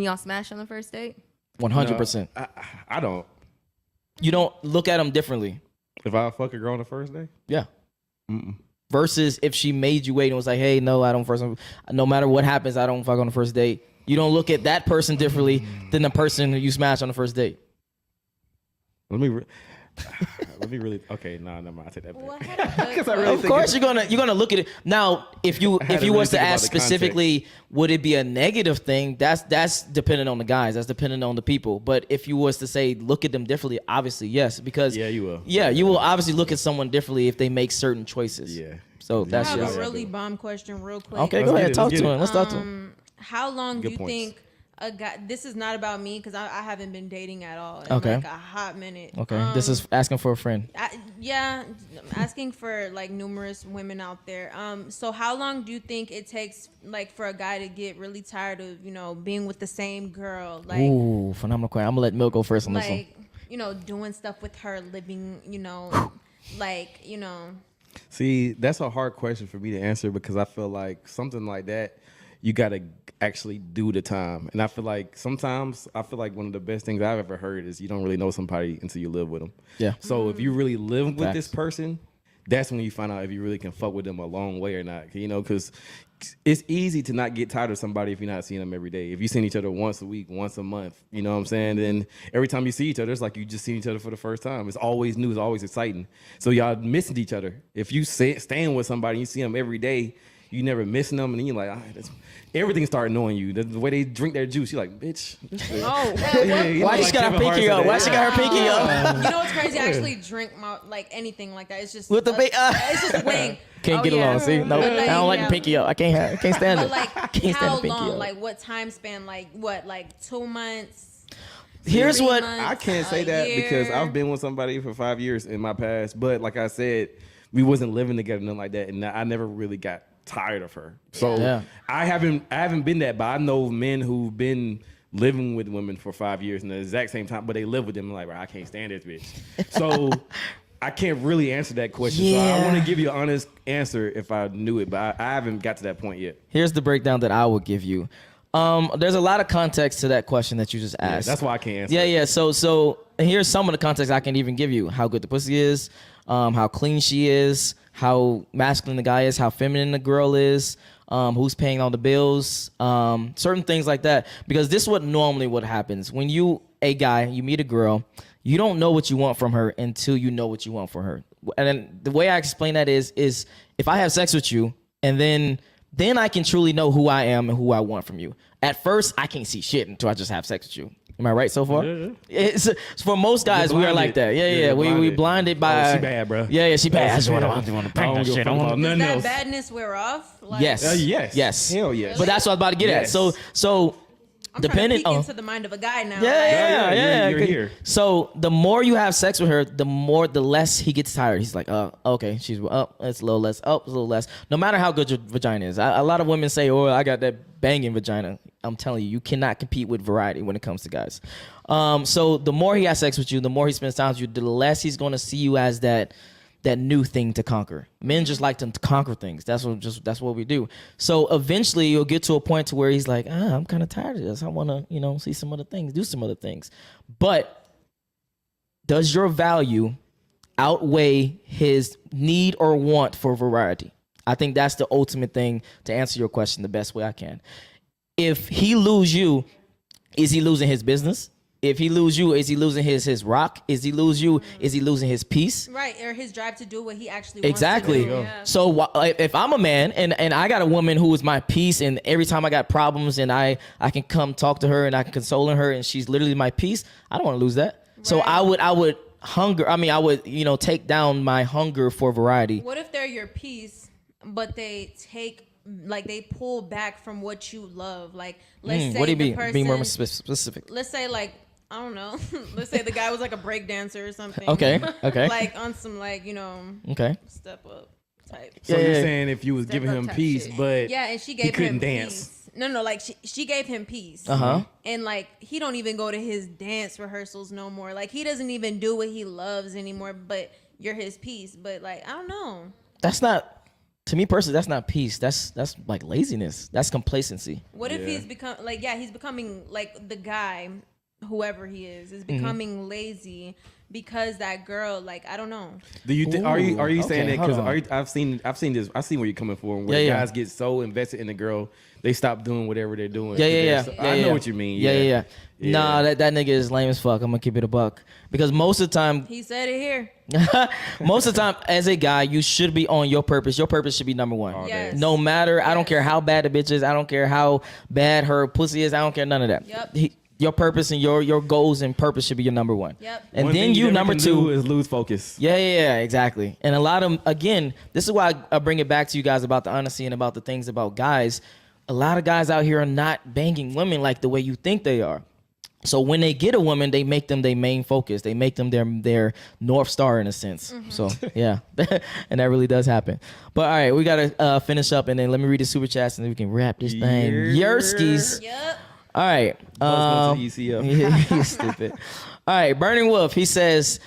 y'all smash on the first date? 100%. I don't. You don't look at them differently. If I fuck a girl on the first day, Yeah. Versus if she made you wait and was like, hey, no, I don't first. No matter what happens, I don't fuck on the first date. You don't look at that person differently than the person who you smash on the first date. let me really. Okay, no, never mind. I take that Well, back. I had a good I really Of course, you're gonna look at it. Now, if you had to was really to think about ask the context. specifically, would it be a negative thing? That's dependent on the guys. That's dependent on the people. But if you was to say look at them differently, obviously yes, because Yeah, you will. Yeah, you will obviously look at someone differently if they make certain choices. Yeah. So I that's have just a really bomb question, real quick. okay. Let's Go get ahead, it, talk let's to get him. it. Let's talk to him. How long Good do you points. think a guy? This is not about me because I haven't been dating at all in Okay. like a hot minute. Okay, this is asking for a friend. Yeah, I'm asking for like numerous women out there. So how long do you think it takes like for a guy to get really tired of being with the same girl, like Ooh, phenomenal question. I'm gonna let Milk go first on this one. like doing stuff with her, living like See, that's a hard question for me to answer because I feel like something like that, you gotta actually do the time. And I feel like sometimes one of the best things I've ever heard is you don't really know somebody until you live with them. Yeah. So if you really live with this Facts. person, that's when you find out if you really can fuck with them a long way or not. Because it's easy to not get tired of somebody if you're not seeing them every day. If you see each other once a week, once a month, you know what I'm saying? Then every time you see each other, it's like you just seen each other for the first time. It's always new. It's always exciting. So y'all missing each other. If you staying with somebody, you see them every day, you never missing them, and then you're like, everything start annoying you. The way they drink their juice, you're like, bitch. Why she got her pinky up? Why she got her pinky up? you know what's crazy? I actually drink like anything like that. It's just With the it's just wing. Can't get along. See, no, But, I don't like the pinky up. I can't stand But it. like Can't stand how the pinky long? up. Like what time span? Like what? Like 2 months? Here's 3 what months, I can't say a that because year? I've been with somebody for 5 years in my past, but like I said, we wasn't living together, nothing like that, and I never really got tired of her. So Yeah. I haven't been that, but I know men who've been living with women for 5 years in the exact same time, but they live with them like, bro, I can't stand this bitch. So I can't really answer that question. So I Yeah. want to give you an honest answer if I knew it, but I haven't got to that point yet. Here's the breakdown that I would give you. There's a lot of context to that question that you just Yeah, asked. that's why I can't answer. Yeah. So here's some of the context I can even give you: how good the pussy is, how clean she is, how masculine the guy is, how feminine the girl is, who's paying all the bills, certain things like that. Because this is what happens when you meet a girl, you don't know what you want from her until you know what you want from her. And then the way I explain that is if I have sex with you and then I can truly know who I am and who I want from you. At first, I can't see shit until I just have sex with you. Am I right so far? Yeah. It's for most guys, we are like that. Yeah, yeah. We blinded by. Oh, she bad, bro. Yeah, she bad. I just she want bad. to I bring don't that give a shit fuck about on. nothing Does that else. badness wear off? Like, Yes. Yes. Yes. Hell yes. But that's what I was about to get at. Yes. So I'm trying to depending peek on. into the mind of a guy now. Yeah, yeah, you're good. here. So the more you have sex with her, the less he gets tired. He's like, okay, she's up, it's a little less, up, it's a little less. No matter how good your vagina is. A lot of women say, oh, I got that banging vagina. I'm telling you, you cannot compete with variety when it comes to guys. So the more he has sex with you, the more he spends time with you, the less he's going to see you as that new thing to conquer. Men just like to conquer things. That's what we do. So eventually you'll get to a point to where he's like, I'm kind of tired of this. I want to, see some other things, do some other things. But does your value outweigh his need or want for variety? I think that's the ultimate thing to answer your question the best way I can. If he lose you, is he losing his business? If he lose you, is he losing his rock? Is he lose you? Is he losing his peace? Right, or his drive to do what he actually wants Exactly. to do. Yeah. So if I'm a man and I got a woman who is my peace, and every time I got problems and I can come talk to her and I can console her and she's literally my peace, I don't want to lose that. Right. So I would hunger. I mean, I would take down my hunger for variety. What if they're your peace, but they they pull back from what you love? Like, let's say what do you the mean? person, Be more specific. Let's say I don't know. Let's say the guy was like a break dancer or something. Okay. Like on some Okay. step up type. So you're saying if you was giving him type peace, shit. but Yeah, and she he gave couldn't him dance. peace. No, like she gave him peace. And like he don't even go to his dance rehearsals no more. Like he doesn't even do what he loves anymore. But you're his peace. But like I don't know. That's not. To me personally, that's not peace. That's like laziness. That's complacency. What if he's he's becoming like the guy, whoever he is becoming lazy because that girl, like, I don't know. Do you are you saying okay, that because hold I've seen this, I've seen where you're coming from, where guys get so invested in the girl they stop doing whatever they're doing. I know what you mean. Yeah. Nah, that nigga is lame as fuck. I'm gonna keep it a buck because most of the time, He said it here. most of the time, as a guy, you should be on your purpose. Your purpose should be number one. Yes. No matter, I don't Yes. care how bad the bitch is. I don't care how bad her pussy is. I don't care none of that. Yep. Your purpose and your goals and purpose should be your number one. Yep. And One then thing you never number can two do is lose focus. Yeah, exactly. And a lot of, again, this is why I bring it back to you guys about the honesty and about the things about guys. A lot of guys out here are not banging women like the way you think they are. So when they get a woman, they make them their main focus. They make them their North Star in a sense. So yeah, and that really does happen. But all right, we got to finish up and then let me read the super chats and then we can wrap this thing. Yerskis. Yep. All right. Let's go to ECF. Yeah, you stupid. All right, Burning Wolf, he says,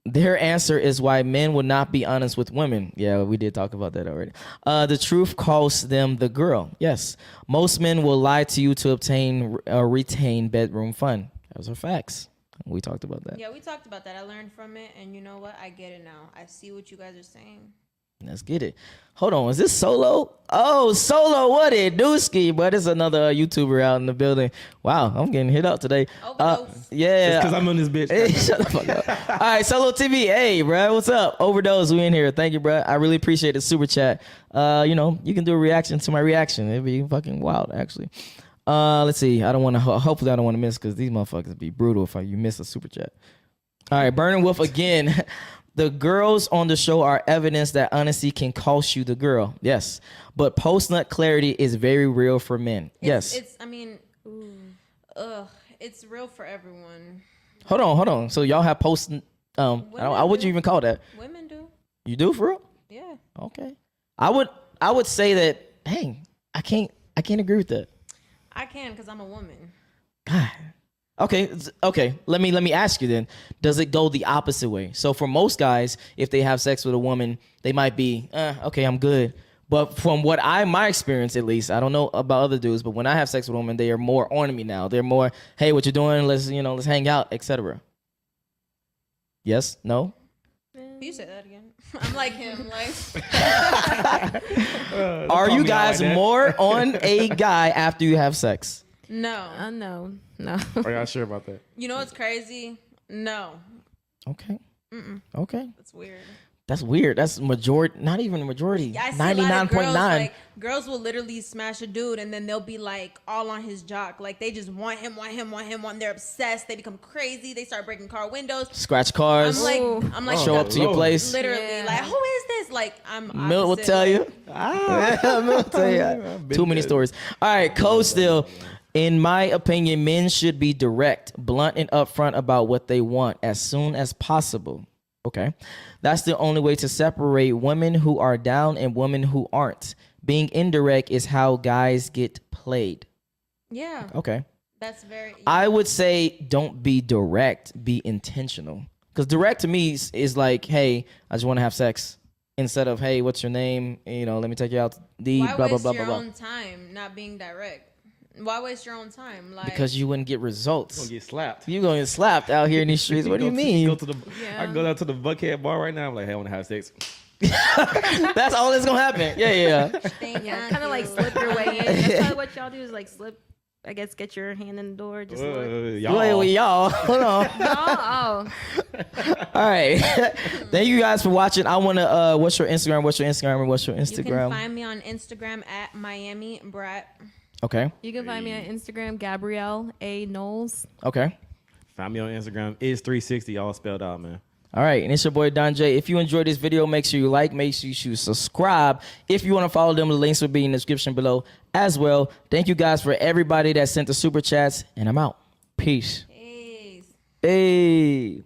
their answer is why men would not be honest with women. Yeah, we did talk about that already. The truth costs them the girl. Yes. Most men will lie to you to obtain or retain bedroom fun. Those are facts. We talked about that. Yeah, we talked about that. I learned from it, and you know what? I get it now. I see what you guys are saying. Let's get it. Hold on, is this Solo? Oh, Solo, what it dooski? But it's another YouTuber out in the building. Wow, I'm getting hit up today. Overdose. Yeah. Because I'm on this bitch. Hey, shut the fuck up. All right, Solo TV. Hey, bro, what's up? Overdose, we in here. Thank you, bro. I really appreciate the super chat. You can do a reaction to my reaction. It'd be fucking wild, actually. Let's see. Hopefully I don't want to miss because these motherfuckers be brutal if you miss a super chat. All right, Burning Wolf again. The girls on the show are evidence that honesty can cost you the girl. Yes. But post-nut clarity is very real for men. Yes. It's real for everyone. Hold on. So y'all have post what you even call that? Women do. You do for real? Yeah. Okay. I would say that, dang, I can't agree with that. I can because I'm a woman. God. Okay. Let me ask you then. Does it go the opposite way? So for most guys, if they have sex with a woman, they might be, okay, I'm good. But from my experience at least, I don't know about other dudes, but when I have sex with a woman, they are more on me now. They're more, hey, what you doing? Let's hang out, etc. Yes? No? You say that again. I'm like him. Like, Are you guys more on a guy after you have sex? no. No. Are y'all sure about that? You know what's crazy? No. Okay. Okay. That's weird. That's weird. That's majority. Not even a majority. I see a lot of girls, 99.9. like, girls will literally smash a dude and then they'll be like all on his jock. Like they just want him. They're obsessed. They become crazy. They start breaking car windows. Scratch cars. I'm like, show up to your place. literally, Yeah. like, who is this? Like, I'm Milt will opposite, tell you. like, Milt will tell you. Too many stories. All right, Code Still. In my opinion, men should be direct, blunt, and upfront about what they want as soon as possible. Okay. That's the only way to separate women who are down and women who aren't. Being indirect is how guys get played. Yeah, Okay. that's very. I would say don't be direct, be intentional. Because direct to me is like, hey, I just want to have sex. Instead of, hey, what's your name? You know, let me take you out to eat, Why blah, blah, waste blah, your blah, blah. own time not being direct? Why waste your own time? Like, Because you wouldn't get results. Gonna get slapped. You're going to get slapped out here in these streets. What do you mean? I can go down to the Buckhead bar right now. I'm like, hey, I want to have sex. That's all that's going to happen. Yeah. Yeah, kind of like slip your way in. That's probably what y'all do is like slip. I guess get your hand in the door. Just look. Y'all, hold on. Oh, All right. Thank you guys for watching. I want to, what's your Instagram? you can find me on Instagram at Miami Brat. Okay. you can find me on Instagram, Gabrielle A Knowles. Okay. Find me on Instagram. Is 360 all spelled out, man. All right, and it's your boy Don J. If you enjoyed this video, make sure you like, make sure you subscribe. If you want to follow them, the links will be in the description below as well. Thank you guys for everybody that sent the super chats, and I'm out. Peace. Peace. Hey.